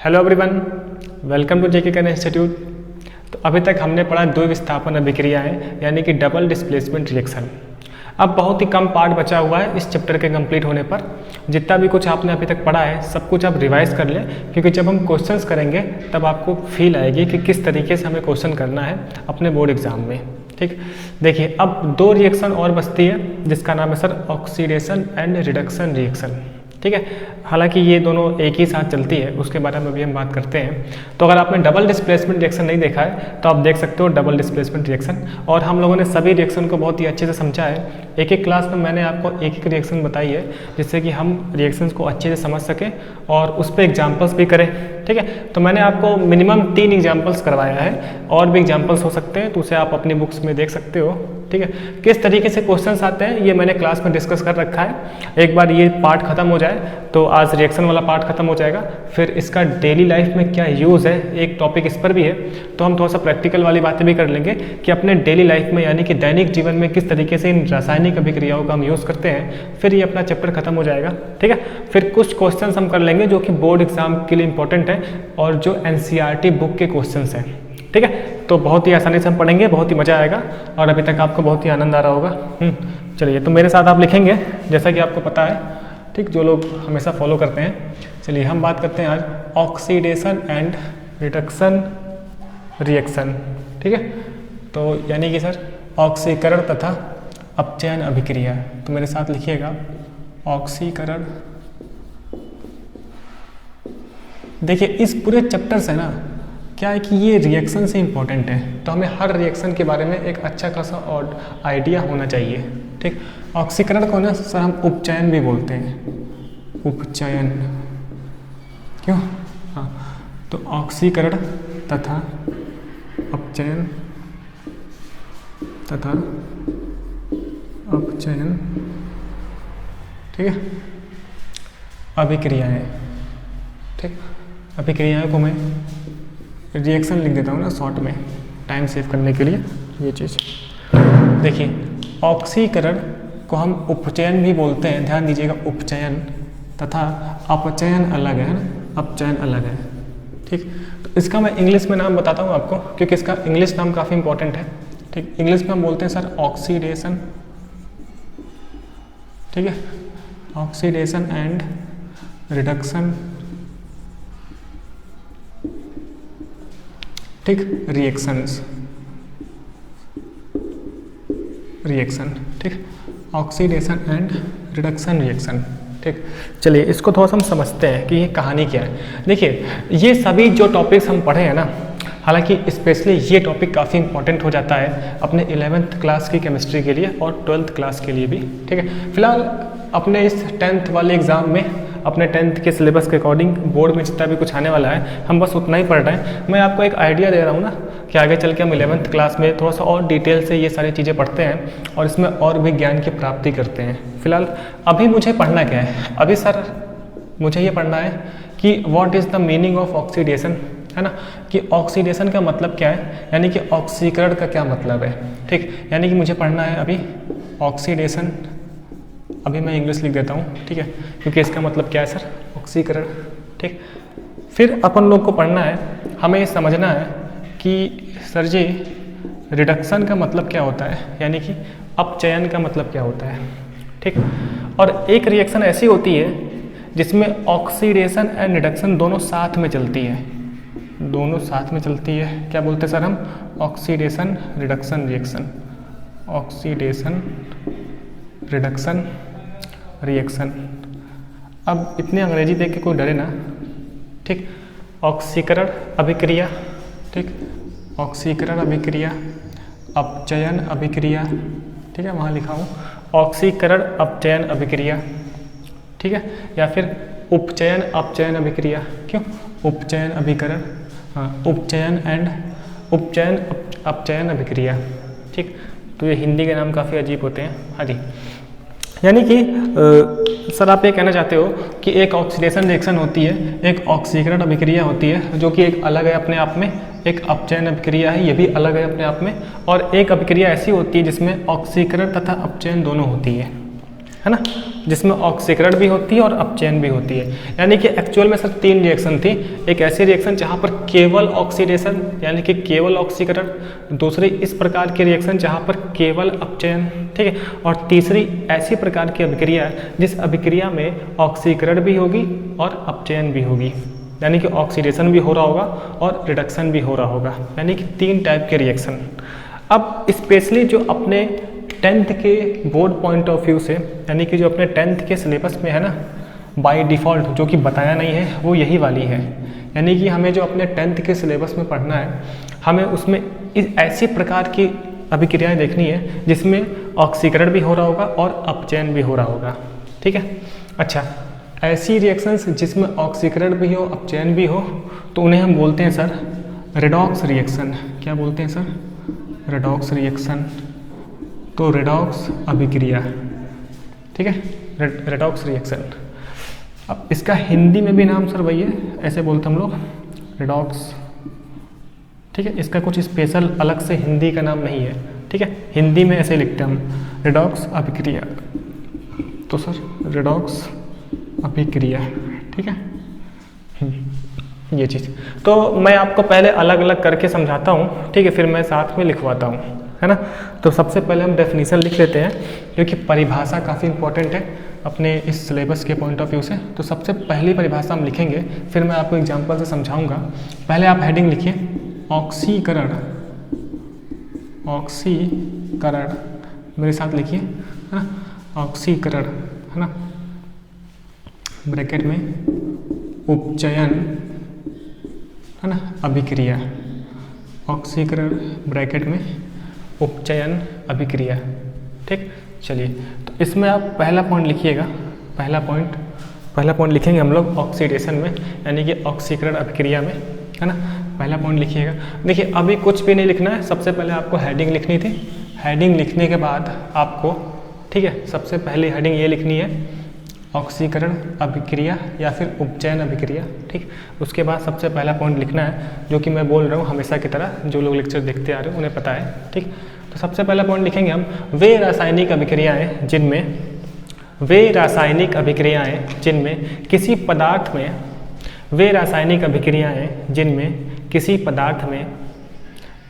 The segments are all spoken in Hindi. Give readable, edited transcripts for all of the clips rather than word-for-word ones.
Hello everyone, welcome to JK करें इंस्टीट्यूट। तो अभी तक हमने पढ़ा द्वि विस्थापन अभिक्रियाएं यानी कि डबल डिस्प्लेसमेंट रिएक्शन। अब बहुत ही कम पार्ट बचा हुआ है इस चैप्टर के कंप्लीट होने पर। जितना भी कुछ आपने अभी तक पढ़ा है सब कुछ आप रिवाइज कर लें, क्योंकि जब हम क्वेश्चंस करेंगे तब आपको फील आएगी कि किस तरीके से हमें क्वेश्चन करना है अपने बोर्ड एग्जाम में। ठीक, देखिए अब दो रिएक्शन और बचती है जिसका नाम है sir oxidation and reduction reaction. ठीक है, हालांकि ये दोनों एक ही साथ चलती है, उसके बारे में भी हम बात करते हैं। तो अगर आपने डबल डिस्प्लेसमेंट रिएक्शन नहीं देखा है तो आप देख सकते हो डबल डिस्प्लेसमेंट रिएक्शन, और हम लोगों ने सभी रिएक्शन को बहुत ही अच्छे से समझा है। एक एक क्लास में मैंने आपको एक एक रिएक्शन बताई है जिससे कि हम रिएक्शंस को अच्छे से समझ सकें और उस पर एग्जाम्पल्स भी करें। ठीक है, तो मैंने आपको मिनिमम 3 एग्जाम्पल्स करवाया है, और भी एग्जाम्पल्स हो सकते हैं तो उसे आप अपनी बुक्स में देख सकते हो। ठीक है, किस तरीके से क्वेश्चंस आते हैं ये मैंने क्लास में डिस्कस कर रखा है। एक बार ये पार्ट खत्म हो जाए तो आज रिएक्शन वाला पार्ट खत्म हो जाएगा, फिर इसका डेली लाइफ में क्या यूज़ है एक टॉपिक इस पर भी है, तो हम थोड़ा सा प्रैक्टिकल वाली बातें भी कर लेंगे कि अपने डेली लाइफ में यानी कि दैनिक जीवन में किस तरीके से इन रासायनिक अभिक्रियाओं का हम यूज़ करते हैं। फिर ये अपना चैप्टर खत्म हो जाएगा। ठीक है, फिर कुछ क्वेश्चन हम कर लेंगे जो कि बोर्ड एग्जाम के लिए इंपॉर्टेंट है और जो NCERT बुक के क्वेश्चन हैं। ठीक है, तो बहुत ही आसानी से हम पढ़ेंगे, बहुत ही मज़ा आएगा और अभी तक आपको बहुत ही आनंद आ रहा होगा। चलिए, तो मेरे साथ आप लिखेंगे जैसा कि आपको पता है, ठीक, जो लोग हमेशा फॉलो करते हैं। चलिए हम बात करते हैं आज ऑक्सीडेशन एंड रिडक्शन रिएक्शन। ठीक है, तो यानी कि सर ऑक्सीकरण तथा अपचयन अभिक्रिया। तो मेरे साथ लिखिएगा ऑक्सीकरण। देखिए इस पूरे चैप्टर से ना क्या है कि ये रिएक्शन से इम्पोर्टेंट है, तो हमें हर रिएक्शन के बारे में एक अच्छा खासा और आइडिया होना चाहिए। ठीक, ऑक्सीकरण को ना सर हम उपचयन भी बोलते हैं, उपचयन। क्यों? हाँ, तो ऑक्सीकरण तथा अपचयन तथा अपचयन, ठीक है, अभिक्रियाएं। ठीक, अभिक्रियाएं को मैं रिएक्शन लिख देता हूँ ना शॉर्ट में, टाइम सेव करने के लिए ये चीज़। देखिए ऑक्सीकरण को हम उपचयन भी बोलते हैं, ध्यान दीजिएगा, उपचयन तथा अपचयन अलग है ना, अपचयन अलग है। ठीक, तो इसका मैं इंग्लिश में नाम बताता हूँ आपको, क्योंकि इसका इंग्लिश नाम काफ़ी इंपॉर्टेंट है। ठीक, इंग्लिश में हम बोलते हैं सर ऑक्सीडेशन। ठीक है, ऑक्सीडेशन एंड रिडक्शन, ठीक, रिएक्शंस, रिएक्शन। ठीक, ऑक्सीडेशन एंड रिडक्शन रिएक्शन। ठीक, चलिए इसको थोड़ा सा हम समझते हैं कि ये कहानी क्या है। देखिए ये सभी जो टॉपिक्स हम पढ़े हैं ना, हालांकि स्पेशली ये टॉपिक काफ़ी इंपॉर्टेंट हो जाता है अपने 11th क्लास की केमिस्ट्री के लिए और 12th क्लास के लिए भी। ठीक है, फिलहाल अपने इस 10th वाले एग्ज़ाम में अपने 10th के सिलेबस के अकॉर्डिंग बोर्ड में जितना भी कुछ आने वाला है हम बस उतना ही पढ़ रहे हैं। मैं आपको एक आइडिया दे रहा हूँ ना कि आगे चल के हम 11th क्लास में थोड़ा सा और डिटेल से ये सारी चीज़ें पढ़ते हैं और इसमें और भी ज्ञान की प्राप्ति करते हैं। फिलहाल अभी मुझे पढ़ना क्या है, अभी सर मुझे ये पढ़ना है कि what is the meaning of oxidation, है ना, कि ऑक्सीडेशन का मतलब क्या है, यानी कि ऑक्सीकरण का क्या मतलब है। ठीक, यानी कि मुझे पढ़ना है अभी ऑक्सीडेशन, अभी मैं इंग्लिश लिख देता हूँ, ठीक है, क्योंकि इसका मतलब क्या है सर, ऑक्सीकरण। ठीक, फिर अपन लोग को पढ़ना है, हमें ये समझना है कि सर जी रिडक्शन का मतलब क्या होता है, यानी कि अपचयन का मतलब क्या होता है। ठीक, और एक रिएक्शन ऐसी होती है जिसमें ऑक्सीडेशन एंड रिडक्शन दोनों साथ में चलती है, दोनों साथ में चलती है। क्या बोलते हैं सर हम, oxidation reduction reaction, oxidation reduction reaction. अब इतने अंग्रेजी देख के कोई डरे ना। ठीक, ऑक्सीकरण अभिक्रिया, ठीक, ऑक्सीकरण अभिक्रिया, अपचयन अभिक्रिया, ठीक है, वहाँ लिखा हूँ ऑक्सीकरण अपचयन अभिक्रिया। ठीक है, या फिर उपचयन अपचयन अभिक्रिया। क्यों? उपचयन अभिकरण, हाँ, उपचयन एंड उपचयन अपचयन अभिक्रिया। ठीक, तो ये हिंदी के नाम काफ़ी अजीब होते हैं। हाँ जी, यानी कि सर आप ये कहना चाहते हो कि एक ऑक्सीडेशन रिएक्शन होती है, एक ऑक्सीकरण अभिक्रिया होती है जो कि एक अलग है अपने आप में, एक अपचयन अभिक्रिया है ये भी अलग है अपने आप में, और एक अभिक्रिया ऐसी होती है जिसमें ऑक्सीकरण तथा अपचयन दोनों होती है। है ना, जिसमें ऑक्सीकरण भी होती है और अपचयन भी होती है। यानी कि एक्चुअल में सर 3 रिएक्शन थी। एक ऐसी रिएक्शन जहाँ पर केवल ऑक्सीडेशन यानी कि केवल ऑक्सीकरण, दूसरी इस प्रकार की रिएक्शन जहाँ पर केवल अपचयन, ठीक है, और तीसरी ऐसी प्रकार की अभिक्रिया जिस अभिक्रिया में ऑक्सीकरण भी होगी और अपचयन भी होगी, यानी कि ऑक्सीडेशन भी हो रहा होगा और रिडक्शन भी हो रहा होगा, यानी कि 3 टाइप के रिएक्शन। अब स्पेशली जो अपने 10th के बोर्ड पॉइंट ऑफ व्यू से, यानी कि जो अपने 10th के सिलेबस में है ना बाय डिफ़ॉल्ट जो कि बताया नहीं है वो यही वाली है। यानी कि हमें जो अपने 10th के सिलेबस में पढ़ना है, हमें उसमें ऐसी प्रकार की अभिक्रियाएं देखनी है जिसमें ऑक्सीकरण भी हो रहा होगा और अपचयन भी हो रहा होगा, ठीक है। अच्छा, ऐसी रिएक्शंस जिसमें ऑक्सीकरण भी हो अपचयन भी हो तो उन्हें हम बोलते हैं सर रेडॉक्स रिएक्शन। क्या बोलते हैं सर? Redox reaction. तो रेडॉक्स अभिक्रिया, ठीक है, रेडॉक्स रिएक्शन। अब इसका हिंदी में भी नाम सर वही है, ऐसे बोलते हम लोग रेडॉक्स, ठीक है। इसका कुछ स्पेशल अलग से हिंदी का नाम नहीं है, ठीक है, हिंदी में ऐसे लिखते हैं हम रेडॉक्स अभिक्रिया। तो सर रेडॉक्स अभिक्रिया, ठीक है, ये चीज़। तो मैं आपको पहले अलग अलग करके समझाता हूँ, ठीक है, फिर मैं साथ में लिखवाता हूँ, है ना। तो सबसे पहले हम डेफिनेशन लिख लेते हैं क्योंकि परिभाषा काफ़ी इंपॉर्टेंट है अपने इस सिलेबस के पॉइंट ऑफ व्यू से। तो सबसे पहली परिभाषा हम लिखेंगे, फिर मैं आपको एग्जांपल से समझाऊंगा। पहले आप हेडिंग लिखिए ऑक्सीकरण, ऑक्सीकरण मेरे साथ लिखिए, है ना, ऑक्सीकरण, है ना, ब्रैकेट में उपचयन, है ना, अभिक्रिया, ऑक्सीकरण ब्रैकेट में उपचयन अभिक्रिया, ठीक। चलिए, तो इसमें आप पहला पॉइंट लिखिएगा, पहला पॉइंट लिखेंगे हम लोग ऑक्सीडेशन में, यानी कि ऑक्सीकरण अभिक्रिया में, है ना। पहला पॉइंट लिखिएगा। देखिए अभी कुछ भी नहीं लिखना है, सबसे पहले आपको हेडिंग लिखनी थी। हेडिंग लिखने के बाद आपको, ठीक है, सबसे पहले हेडिंग ये लिखनी है ऑक्सीकरण अभिक्रिया या फिर उपचयन अभिक्रिया, ठीक। उसके बाद सबसे पहला पॉइंट लिखना है जो कि मैं बोल रहा हूँ हमेशा की तरह, जो लोग लेक्चर देखते आ रहे हैं उन्हें पता है, ठीक। तो सबसे पहला पॉइंट लिखेंगे हम वे रासायनिक अभिक्रियाएं जिनमें किसी पदार्थ में, वे रासायनिक अभिक्रियाएं जिनमें किसी पदार्थ में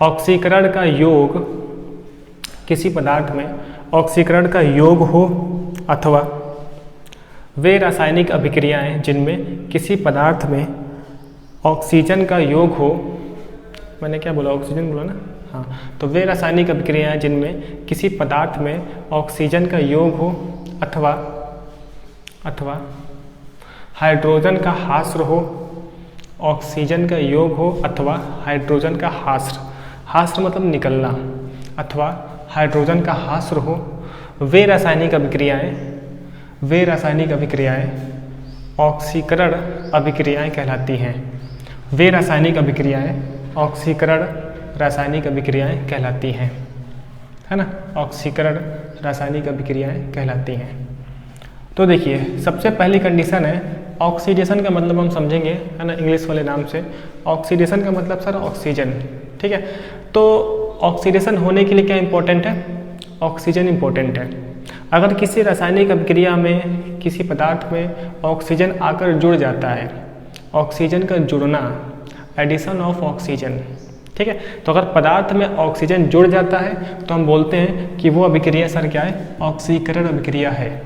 ऑक्सीकरण का योग, किसी पदार्थ में ऑक्सीकरण का योग हो, अथवा वे रासायनिक अभिक्रियाएं जिनमें किसी पदार्थ में ऑक्सीजन का योग हो, मैंने क्या बोला, ऑक्सीजन बोला ना, हाँ। तो वे रासायनिक अभिक्रियाएं जिनमें किसी पदार्थ में ऑक्सीजन का योग हो अथवा हाइड्रोजन का हास्र हो, ऑक्सीजन का योग हो अथवा हाइड्रोजन का हास्र मतलब निकलना, अथवा हाइड्रोजन का हास्र हो, वे रासायनिक अभिक्रियाएं ऑक्सीकरण अभिक्रियाएं कहलाती हैं। वे रासायनिक अभिक्रियाएं ऑक्सीकरण रासायनिक अभिक्रियाएं कहलाती हैं, है ना, ऑक्सीकरण रासायनिक अभिक्रियाएं कहलाती हैं। तो देखिए सबसे पहली कंडीशन है ऑक्सीडेशन का मतलब हम समझेंगे, है ना, इंग्लिश वाले नाम से। ऑक्सीडेशन का मतलब सर ऑक्सीजन, ठीक है। तो ऑक्सीडेशन होने के लिए क्या इंपॉर्टेंट है? ऑक्सीजन इंपॉर्टेंट है। अगर किसी रासायनिक अभिक्रिया में किसी पदार्थ में ऑक्सीजन आकर जुड़ जाता है, ऑक्सीजन का जुड़ना, एडिशन ऑफ ऑक्सीजन, ठीक है। तो अगर पदार्थ में ऑक्सीजन जुड़ जाता है तो हम बोलते हैं कि वो अभिक्रिया सर क्या है? ऑक्सीकरण अभिक्रिया है,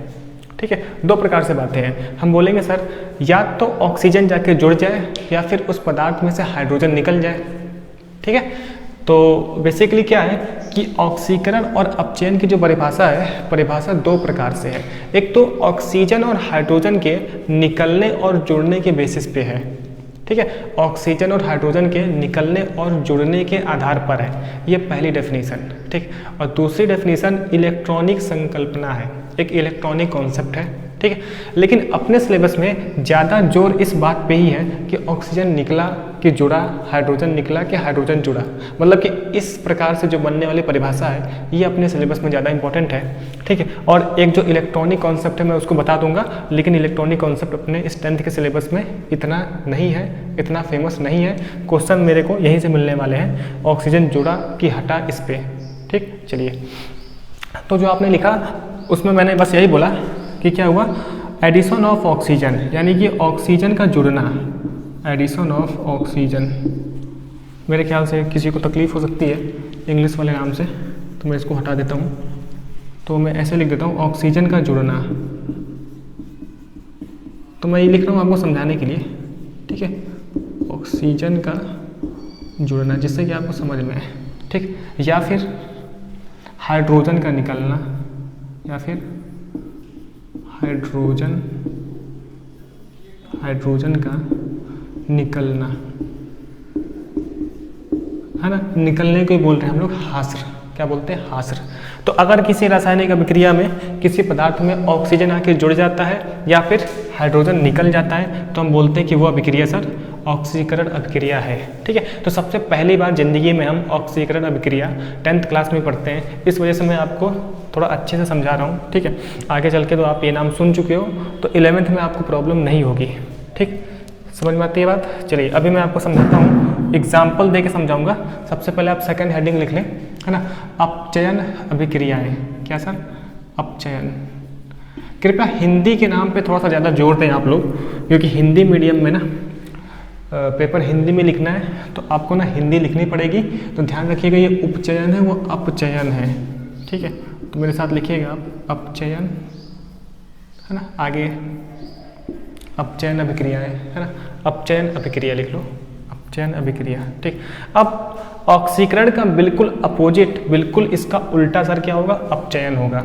ठीक है। दो प्रकार से बातें हैं, हम बोलेंगे सर या तो ऑक्सीजन जाके जुड़ जाए या फिर उस पदार्थ में से हाइड्रोजन निकल जाए, ठीक है। तो बेसिकली क्या है कि ऑक्सीकरण और अपचयन की जो परिभाषा है, परिभाषा दो प्रकार से है। एक तो ऑक्सीजन और हाइड्रोजन के निकलने और जुड़ने के बेसिस पे है, ठीक है। ऑक्सीजन और हाइड्रोजन के निकलने और जुड़ने के आधार पर है, ये पहली डेफिनेशन, ठीक। और दूसरी डेफिनेशन इलेक्ट्रॉनिक संकल्पना है, एक इलेक्ट्रॉनिक कॉन्सेप्ट है, ठीक है। लेकिन अपने सिलेबस में ज़्यादा जोर इस बात पे ही है कि ऑक्सीजन निकला कि जुड़ा, हाइड्रोजन निकला कि हाइड्रोजन जुड़ा, मतलब कि इस प्रकार से जो बनने वाली परिभाषा है ये अपने सिलेबस में ज़्यादा इंपॉर्टेंट है, ठीक है। और एक जो इलेक्ट्रॉनिक कॉन्सेप्ट है मैं उसको बता दूंगा, लेकिन इलेक्ट्रॉनिक कॉन्सेप्ट अपने इस 10th के सिलेबस में इतना नहीं है, इतना फेमस नहीं है। क्वेश्चन मेरे को यहीं से मिलने वाले हैं, ऑक्सीजन जुड़ा कि हटा, इस पे, ठीक। चलिए, तो जो आपने लिखा उसमें मैंने बस यही बोला कि क्या हुआ, एडिशन ऑफ ऑक्सीजन, यानी कि ऑक्सीजन का जुड़ना, एडिशन ऑफ ऑक्सीजन। मेरे ख्याल से किसी को तकलीफ़ हो सकती है इंग्लिश वाले नाम से, तो मैं इसको हटा देता हूँ। तो मैं ऐसे लिख देता हूँ, ऑक्सीजन का जुड़ना। तो मैं ये लिख रहा हूँ आपको समझाने के लिए, ठीक है, ऑक्सीजन का जुड़ना, जिससे कि आपको समझ में आए, ठीक। या फिर हाइड्रोजन का निकलना, या फिर हाइड्रोजन का निकलना, है ना। निकलने को ही बोल रहे हैं हम लोग हास्र, क्या बोलते हैं, हास्र। तो अगर किसी रासायनिक अभिक्रिया में किसी पदार्थ में ऑक्सीजन आके जुड़ जाता है या फिर हाइड्रोजन निकल जाता है, तो हम बोलते हैं कि वो अभिक्रिया सर ऑक्सीकरण अभिक्रिया है, ठीक है। तो सबसे पहली बार जिंदगी में हम ऑक्सीकरण अभिक्रिया 10th क्लास में पढ़ते हैं, इस वजह से मैं आपको थोड़ा अच्छे से समझा रहा हूँ, ठीक है। आगे चल के तो आप ये नाम सुन चुके हो, तो 11th में आपको प्रॉब्लम नहीं होगी, ठीक। समझ में आती है बात। चलिए अभी मैं आपको समझाता हूँ, एग्जाम्पल दे के समझाऊंगा। सबसे पहले आप सेकंड हेडिंग लिख लें, है ना, अपचयन अभिक्रियाएं। क्या सर, अपचयन। कृपया हिंदी के नाम पे थोड़ा सा ज़्यादा जोर दें आप लोग, क्योंकि हिंदी मीडियम में ना पेपर हिंदी में लिखना है, तो आपको ना हिंदी लिखनी पड़ेगी। तो ध्यान रखिएगा, ये उपचयन है, वो अपचयन है, ठीक है। तो मेरे साथ लिखिएगा आप, अपचयन, है ना, आगे अपचयन अभिक्रियाएं, है ना, अपचयन अभिक्रिया लिख लो, अपचयन अभिक्रिया, ठीक। अब ऑक्सीकरण का बिल्कुल अपोजिट, बिल्कुल इसका उल्टा सर क्या होगा, अपचयन होगा।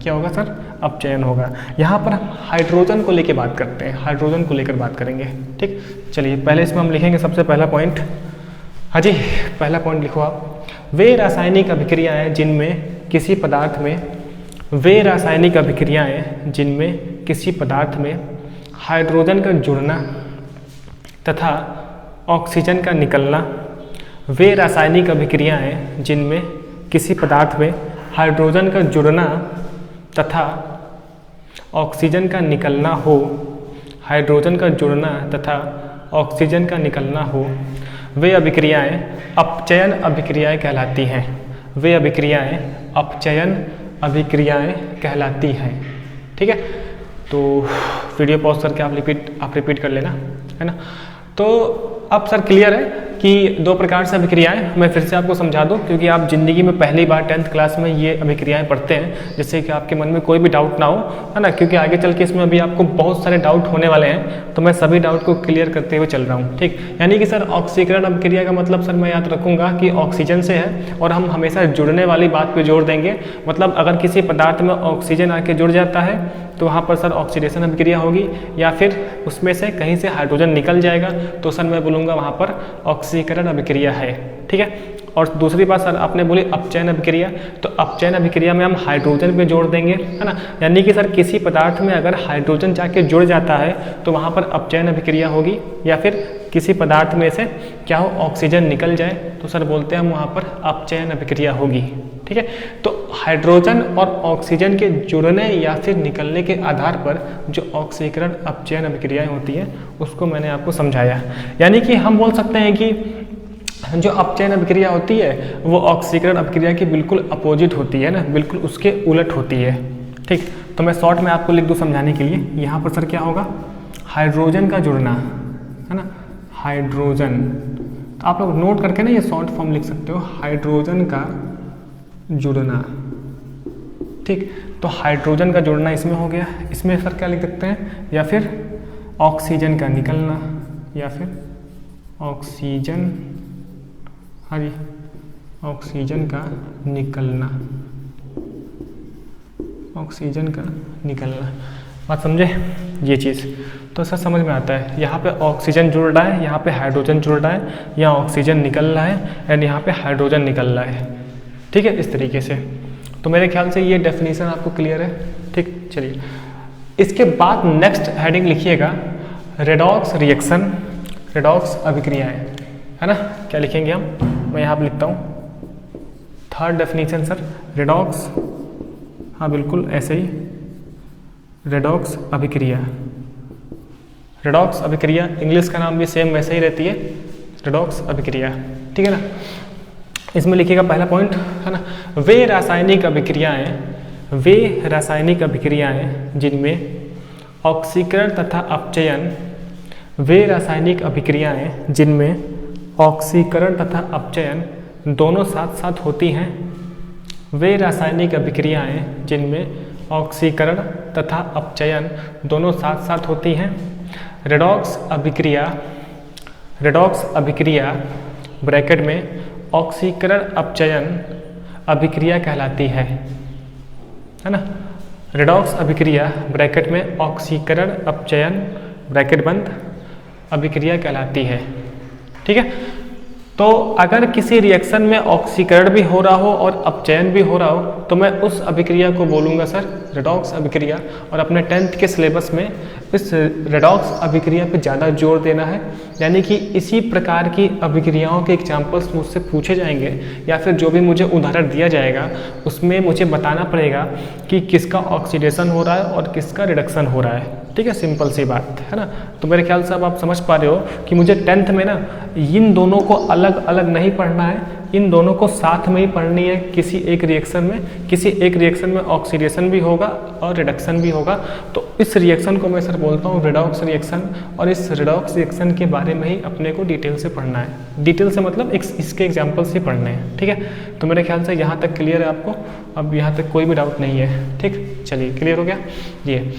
क्या होगा सर, अपचयन होगा। यहाँ पर हम हाइड्रोजन को लेकर बात करते हैं, हाइड्रोजन को लेकर बात करेंगे, ठीक। चलिए पहले इसमें हम लिखेंगे सबसे पहला पॉइंट। हाँ जी, पहला पॉइंट लिखो आप, वे रासायनिक अभिक्रियाएं जिनमें किसी पदार्थ में, वे रासायनिक अभिक्रियाएं जिनमें किसी पदार्थ में हाइड्रोजन का जुड़ना तथा ऑक्सीजन का निकलना, वे रासायनिक अभिक्रियाएं जिनमें किसी पदार्थ में हाइड्रोजन का जुड़ना तथा ऑक्सीजन का निकलना हो, हाइड्रोजन का जुड़ना तथा ऑक्सीजन का निकलना हो, वे अभिक्रियाएं अपचयन अभिक्रियाएं कहलाती हैं। वे अभिक्रियाएं अपचयन अभिक्रियाएं कहलाती हैं, ठीक है। तो वीडियो पॉज करके आप रिपीट कर लेना, है ना। तो अब सर क्लियर है कि दो प्रकार से अभिक्रियाएं, मैं फिर से आपको समझा दूं, क्योंकि आप जिंदगी में पहली बार 10th क्लास में ये अभिक्रियाएं पढ़ते हैं, जिससे कि आपके मन में कोई भी डाउट ना हो, है ना, क्योंकि आगे चल के इसमें अभी आपको बहुत सारे डाउट होने वाले हैं, तो मैं सभी डाउट को क्लियर करते हुए चल रहा हूँ, ठीक। यानी कि सर ऑक्सीकरण अभिक्रिया का मतलब सर मैं याद रखूँगा कि ऑक्सीजन से है, और हम हमेशा जुड़ने वाली बात पर जोर देंगे। मतलब अगर किसी पदार्थ में ऑक्सीजन आके जुड़ जाता है तो वहाँ पर सर ऑक्सीडेशन अभिक्रिया होगी, या फिर उसमें से कहीं से हाइड्रोजन निकल जाएगा, तो सर मैं बोलूँगा वहाँ पर ऑक्सीकरण अभिक्रिया है, ठीक है। और दूसरी बात सर आपने बोली अपचयन अभिक्रिया, तो अपचयन अभिक्रिया में हम हाइड्रोजन पे जोड़ देंगे, है ना। यानी कि सर किसी पदार्थ में अगर हाइड्रोजन जाके जुड़ जाता है तो वहाँ पर अपचयन अभिक्रिया होगी, या फिर किसी पदार्थ में से क्या हो, ऑक्सीजन निकल जाए, तो सर बोलते हैं हम वहाँ पर अपचयन अभिक्रिया होगी, ठीक है। तो हाइड्रोजन और ऑक्सीजन के जुड़ने या फिर निकलने के आधार पर जो ऑक्सीकरण अपचयन अभिक्रियाएं होती हैं उसको मैंने आपको समझाया। यानी कि हम बोल सकते हैं कि जो अपचयन अभिक्रिया होती है वो ऑक्सीकरण अभिक्रिया की बिल्कुल अपोजिट होती है ना, बिल्कुल उसके उलट होती है, ठीक। तो मैं शॉर्ट में आपको लिख दूँ समझाने के लिए, यहाँ पर सर क्या होगा, हाइड्रोजन का जुड़ना, है ना, हाइड्रोजन। तो आप लोग नोट करके ना ये शॉर्ट फॉर्म लिख सकते हो, हाइड्रोजन का जुड़ना, ठीक। तो हाइड्रोजन का जुड़ना इसमें हो गया, इसमें सर क्या लिख सकते हैं, या फिर ऑक्सीजन का निकलना, या फिर ऑक्सीजन, हाँ जी, ऑक्सीजन का निकलना, ऑक्सीजन का निकलना। बात समझे ये चीज़, तो सर समझ में आता है। यहाँ पे ऑक्सीजन जुड़ रहा है, यहाँ पे हाइड्रोजन जुड़ रहा है, यहाँ ऑक्सीजन निकल रहा है एंड यहाँ पे हाइड्रोजन निकल रहा है, ठीक है, इस तरीके से। तो मेरे ख्याल से ये डेफिनेशन आपको क्लियर है, ठीक। चलिए इसके बाद नेक्स्ट हेडिंग लिखिएगा, रेडॉक्स रिएक्शन, रेडॉक्स अभिक्रियाएं, है ना। क्या लिखेंगे हम, मैं यहाँ पर लिखता हूँ थर्ड डेफिनेशन सर, रेडॉक्स, हाँ बिल्कुल ऐसे ही, रेडॉक्स अभिक्रिया। रेडॉक्स अभिक्रिया इंग्लिश का नाम भी सेम वैसे ही रहती है, रेडॉक्स अभिक्रिया, ठीक है ना। इसमें लिखिएगा पहला पॉइंट, है ना, वे रासायनिक अभिक्रियाएं वे रासायनिक अभिक्रियाएं जिनमें ऑक्सीकरण तथा अपचयन, वे रासायनिक अभिक्रियाएं जिनमें ऑक्सीकरण तथा अपचयन दोनों साथ साथ होती हैं, वे रासायनिक अभिक्रियाएं जिनमें ऑक्सीकरण तथा अपचयन दोनों साथ साथ होती हैं। रेडॉक्स अभिक्रिया ब्रैकेट में ऑक्सीकरण अपचयन अभिक्रिया कहलाती है ना। रेडॉक्स अभिक्रिया ब्रैकेट में ऑक्सीकरण अपचयन ब्रैकेट बंद अभिक्रिया कहलाती है। ठीक है, तो अगर किसी रिएक्शन में ऑक्सीकरण भी हो रहा हो और अपचयन भी हो रहा हो तो मैं उस अभिक्रिया को बोलूँगा सर रेडॉक्स अभिक्रिया। और अपने 10th के सिलेबस में इस रेडॉक्स अभिक्रिया पे ज़्यादा जोर देना है, यानी कि इसी प्रकार की अभिक्रियाओं के एग्जाम्पल्स मुझसे पूछे जाएंगे या फिर जो भी मुझे उदाहरण दिया जाएगा उसमें मुझे बताना पड़ेगा कि किसका ऑक्सीडेशन हो रहा है और किसका रिडक्शन हो रहा है। ठीक है, सिंपल सी बात है ना। तो मेरे ख्याल से अब आप समझ पा रहे हो कि मुझे 10th में ना इन दोनों को अलग अलग नहीं पढ़ना है, इन दोनों को साथ में ही पढ़नी है। किसी एक रिएक्शन में ऑक्सीडेशन भी होगा और रिडक्शन भी होगा, तो इस रिएक्शन को मैं सर बोलता हूँ रेडॉक्स रिएक्शन। और इस रेडॉक्स रिएक्शन के बारे में ही अपने को डिटेल से पढ़ना है। डिटेल से मतलब इसके एग्जाम्पल्स ही पढ़ने हैं। ठीक है, तो मेरे ख्याल से यहाँ तक क्लियर है आपको, अब यहाँ तक कोई भी डाउट नहीं है। ठीक, चलिए क्लियर हो गया ये।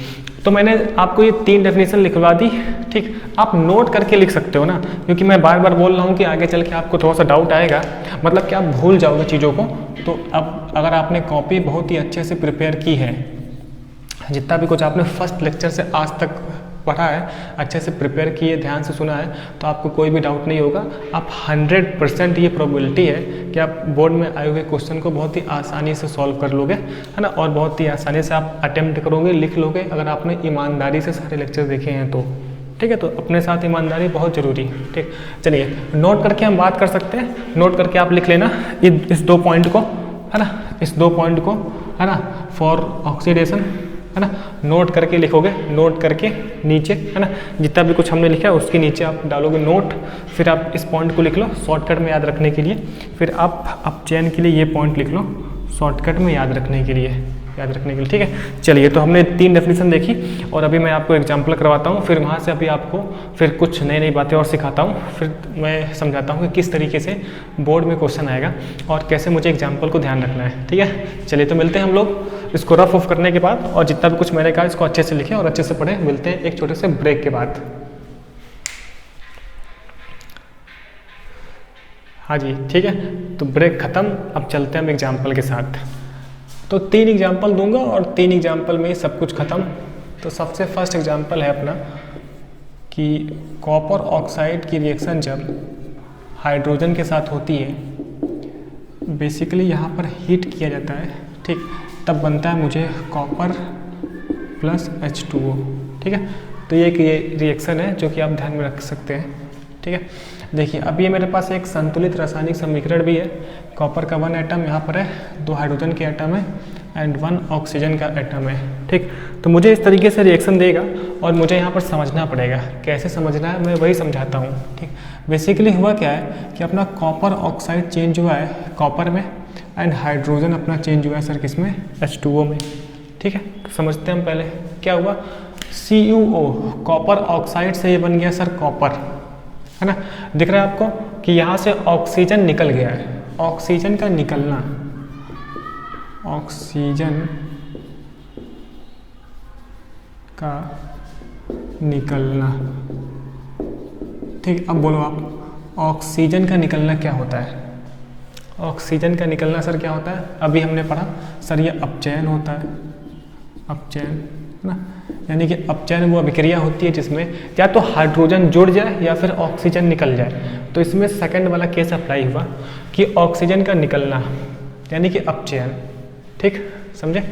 तो मैंने आपको ये 3 डेफिनेशन लिखवा दी। ठीक, आप नोट करके लिख सकते हो ना, क्योंकि मैं बार बार बोल रहा हूँ कि आगे चल के आपको थोड़ा सा डाउट आएगा, मतलब कि आप भूल जाओगे चीज़ों को। तो अब अगर आपने कॉपी बहुत ही अच्छे से प्रिपेयर की है, जितना भी कुछ आपने फर्स्ट लेक्चर से आज तक पढ़ा है अच्छे से प्रिपेयर किए, ध्यान से सुना है, तो आपको कोई भी डाउट नहीं होगा। आप 100% ये प्रोबेबिलिटी है कि आप बोर्ड में आए हुए क्वेश्चन को बहुत ही आसानी से सॉल्व कर लोगे, है ना। और बहुत ही आसानी से आप अटेम्प्ट करोगे, लिख लोगे, अगर आपने ईमानदारी से सारे लेक्चर देखे हैं तो। ठीक है, तो अपने साथ ईमानदारी बहुत ज़रूरी है। ठीक, चलिए नोट करके हम बात कर सकते हैं। नोट करके आप लिख लेना इस 2 पॉइंट को, है ना, इस 2 पॉइंट को, है ना, फॉर ऑक्सीडेशन, है ना। नोट करके लिखोगे, नोट करके नीचे, है ना, जितना भी कुछ हमने लिखा है उसके नीचे आप डालोगे नोट, फिर आप इस पॉइंट को लिख लो शॉर्टकट में याद रखने के लिए, फिर आप अपचयन के लिए ये पॉइंट लिख लो शॉर्टकट में याद रखने के लिए। ठीक है, चलिए तो हमने 3 डेफिनेशन देखी और अभी मैं आपको एग्जाम्पल करवाता हूँ, फिर वहाँ से अभी आपको फिर कुछ नई बातें और सिखाता हूँ, फिर मैं समझाता हूँ कि किस तरीके से बोर्ड में क्वेश्चन आएगा और कैसे मुझे एग्जाम्पल को ध्यान रखना है। ठीक है, चलिए तो मिलते हैं हम लोग इसको रफ ऑफ करने के बाद, और जितना भी कुछ मैंने कहा इसको अच्छे से लिखें और अच्छे से पढ़ें। मिलते हैं एक छोटे से ब्रेक के बाद। हाँ जी, ठीक है, तो ब्रेक ख़त्म, अब चलते हैं हम एग्जाम्पल के साथ। तो 3 एग्जाम्पल दूंगा और 3 एग्जाम्पल में ही सब कुछ ख़त्म। तो सबसे फर्स्ट एग्जाम्पल है अपना कि कॉपर ऑक्साइड की रिएक्शन जब हाइड्रोजन के साथ होती है, बेसिकली यहाँ पर हीट किया जाता है, ठीक, तब बनता है मुझे कॉपर प्लस H2O। ठीक है, तो ये रिएक्शन है जो कि आप ध्यान में रख सकते हैं। ठीक है, देखिए अब ये मेरे पास एक संतुलित रासायनिक समीकरण भी है। कॉपर का 1 एटम यहाँ पर है, 2 हाइड्रोजन के एटम है एंड 1 ऑक्सीजन का एटम है। ठीक, तो मुझे इस तरीके से रिएक्शन देगा और मुझे यहाँ पर समझना पड़ेगा। कैसे समझना है मैं वही समझाता हूँ। ठीक, बेसिकली हुआ क्या है कि अपना कॉपर ऑक्साइड चेंज हुआ है कॉपर में एंड हाइड्रोजन अपना चेंज हुआ है सर किसमें, H2O में। ठीक है, तो समझते हैं हम पहले क्या हुआ। CuO कॉपर ऑक्साइड से ये बन गया सर कॉपर, है ना। दिख रहा है आपको कि यहाँ से ऑक्सीजन निकल गया है, ऑक्सीजन का निकलना, ऑक्सीजन का निकलना। ठीक, अब बोलो आप ऑक्सीजन का निकलना क्या होता है। ऑक्सीजन का निकलना सर क्या होता है, अभी हमने पढ़ा सर ये अपचयन होता है, अपचयन, है ना। यानी कि अपचयन वो अभिक्रिया होती है जिसमें या तो हाइड्रोजन जुड़ जाए या फिर ऑक्सीजन निकल जाए। तो इसमें सेकंड वाला केस अप्लाई हुआ कि ऑक्सीजन का निकलना यानी कि अपचयन। ठीक, समझे।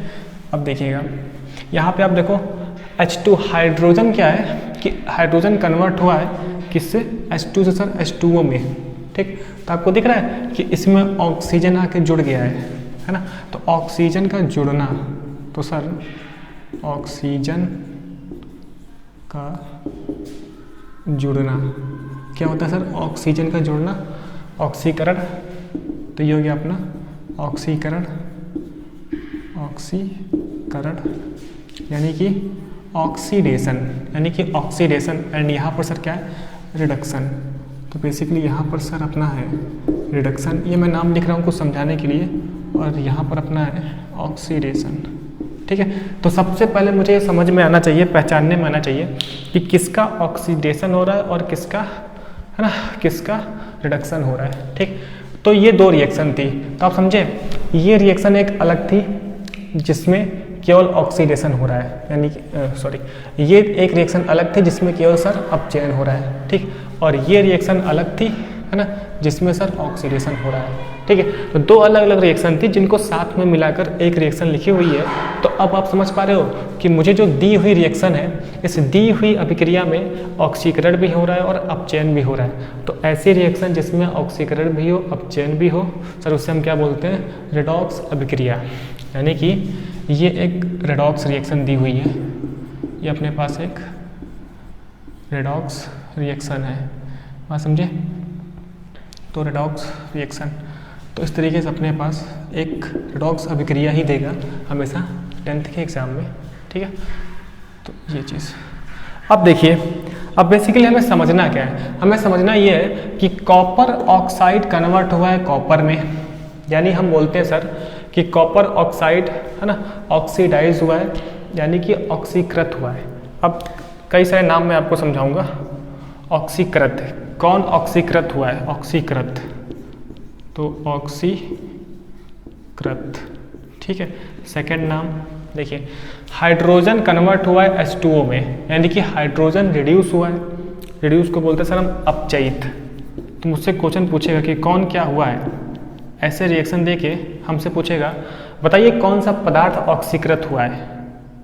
अब देखिएगा यहाँ पे आप देखो H2 हाइड्रोजन क्या है कि हाइड्रोजन कन्वर्ट हुआ है किससे, H2 से सर H2O में। ठीक, तो आपको दिख रहा है कि इसमें ऑक्सीजन आके जुड़ गया है ना। तो ऑक्सीजन का जुड़ना, तो सर ऑक्सीजन का जुड़ना क्या होता है सर, ऑक्सीजन का जुड़ना, ऑक्सीकरण। तो ये हो गया अपना ऑक्सीकरण, ऑक्सीकरण यानी कि ऑक्सीडेशन, यानी कि ऑक्सीडेशन, एंड यहाँ पर सर क्या है, रिडक्शन। तो बेसिकली यहाँ पर सर अपना है रिडक्शन, ये मैं नाम लिख रहा हूँ कुछ समझाने के लिए, और यहाँ पर अपना है ऑक्सीडेशन। ठीक है, तो सबसे पहले मुझे ये समझ में आना चाहिए, पहचानने में आना चाहिए कि किसका ऑक्सीडेशन हो रहा है और किसका, है ना, किसका रिडक्शन हो रहा है। ठीक, तो ये दो रिएक्शन थी, तो आप समझे, ये रिएक्शन एक अलग थी जिसमें केवल ऑक्सीडेशन हो रहा है, यानी कि सॉरी, ये एक रिएक्शन अलग थी जिसमें केवल सर अपचयन हो रहा है। ठीक, और ये रिएक्शन अलग थी, है ना, जिसमें सर ऑक्सीडेशन हो रहा है। ठीक है, तो दो अलग अलग रिएक्शन थी जिनको साथ में मिलाकर एक रिएक्शन लिखी हुई है। तो अब आप समझ पा रहे हो कि मुझे जो दी हुई रिएक्शन है, इस दी हुई अभिक्रिया में ऑक्सीकरण भी हो रहा है और अपचयन भी हो रहा है। तो ऐसी रिएक्शन जिसमें ऑक्सीकरण भी हो, अपचयन भी हो, सर उसे हम क्या बोलते हैं, रेडॉक्स अभिक्रिया। यानी कि ये एक रेडॉक्स रिएक्शन दी हुई है, ये अपने पास एक रेडॉक्स रिएक्शन है, बात समझे। तो रेडॉक्स रिएक्शन, तो इस तरीके से अपने पास एक रेडॉक्स अभिक्रिया ही देगा हमेशा 10th के एग्जाम में। ठीक है, तो ये चीज़ अब देखिए, अब बेसिकली हमें समझना क्या है, हमें समझना ये है कि कॉपर ऑक्साइड कन्वर्ट हुआ है कॉपर में, यानी हम बोलते हैं सर कि कॉपर ऑक्साइड, है ना, ऑक्सीडाइज हुआ है, यानी कि ऑक्सीकृत हुआ है। अब कई सारे नाम मैं आपको समझाऊंगा। ऑक्सीकृत, कौन ऑक्सीकृत हुआ है, ऑक्सीकृत, तो ऑक्सीकृत। ठीक है, सेकंड नाम देखिए, हाइड्रोजन कन्वर्ट हुआ है H2O में, यानी कि हाइड्रोजन रिड्यूस हुआ है, रिड्यूस को बोलते हैं सर हम अपचयित। तो मुझसे क्वेश्चन पूछेगा कि कौन क्या हुआ है, ऐसे रिएक्शन देके हमसे पूछेगा बताइए कौन सा पदार्थ ऑक्सीकृत हुआ है।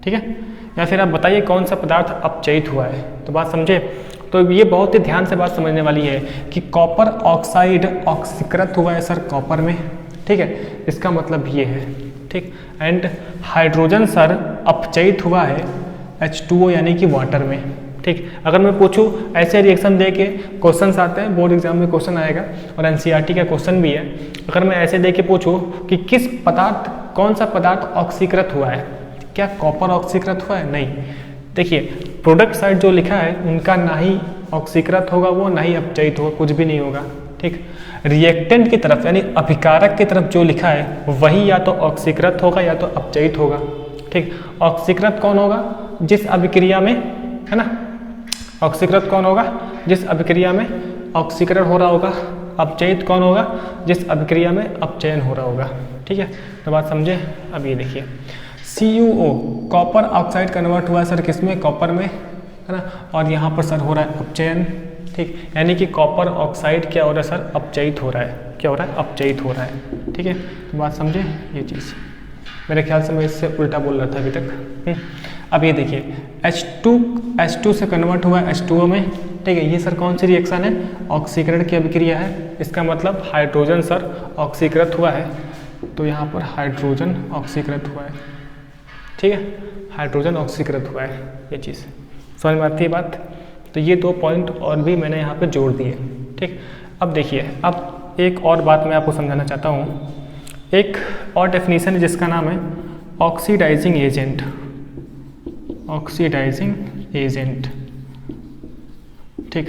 ठीक है, या फिर आप बताइए कौन सा पदार्थ अपचयित हुआ है। तो बात समझे, तो ये बहुत ही ध्यान से बात समझने वाली है कि कॉपर ऑक्साइड ऑक्सीकृत हुआ है सर कॉपर में। ठीक है, इसका मतलब ये है। ठीक, एंड हाइड्रोजन सर अपचयित हुआ है H2O यानी कि वाटर में। ठीक, अगर मैं पूछूं, ऐसे रिएक्शन दे के क्वेश्चन आते हैं, बोर्ड एग्जाम में क्वेश्चन आएगा और NCERT का क्वेश्चन भी है। अगर मैं ऐसे दे के पूछूं कि किस पदार्थ, कौन सा पदार्थ ऑक्सीकृत हुआ है, क्या कॉपर ऑक्सीकृत हुआ है, नहीं। देखिए प्रोडक्ट साइड जो लिखा है उनका ना ही ऑक्सीकृत होगा वो, ना ही अपचयित होगा, कुछ भी नहीं होगा। ठीक, रिएक्टेंट की तरफ यानी अभिकारक की तरफ जो लिखा है वही या तो ऑक्सीकृत होगा या तो अपचयित होगा। ठीक, ऑक्सीकृत कौन होगा, जिस अभिक्रिया में, है ना, ऑक्सीकृत कौन होगा, जिस अभिक्रिया में ऑक्सीकरण हो रहा होगा। अपचयित कौन होगा, जिस अभिक्रिया में अपचयन हो रहा होगा। ठीक है, तो बात समझे। अब ये देखिए, CuO कॉपर ऑक्साइड कन्वर्ट हुआ है सर किसमें, कॉपर में, है ना, और यहाँ पर सर हो रहा है अपचयन। ठीक, यानी कि कॉपर ऑक्साइड क्या हो रहा है सर, अपचयित हो रहा है, क्या हो रहा है, अपचयित हो रहा है। ठीक है, तो बात समझे ये चीज़, मेरे ख्याल से मैं इससे उल्टा बोल रहा था अभी तक। अब ये देखिए, H2 से कन्वर्ट हुआ है H2O में। ठीक है, ये सर कौन सी रिएक्शन है, ऑक्सीकरण की अभिक्रिया है। इसका मतलब हाइड्रोजन सर ऑक्सीकृत हुआ है, तो यहाँ पर हाइड्रोजन ऑक्सीकृत हुआ है। ठीक है, हाइड्रोजन ऑक्सीकृत हुआ है, ये चीज़ समझ में आती है बात। तो ये दो पॉइंट और भी मैंने यहाँ पे जोड़ दिए। ठीक, अब देखिए, अब एक और बात मैं आपको समझाना चाहता हूँ। एक और डेफिनेशन है जिसका नाम है ऑक्सीडाइजिंग एजेंट। ऑक्सीडाइजिंग एजेंट, ठीक,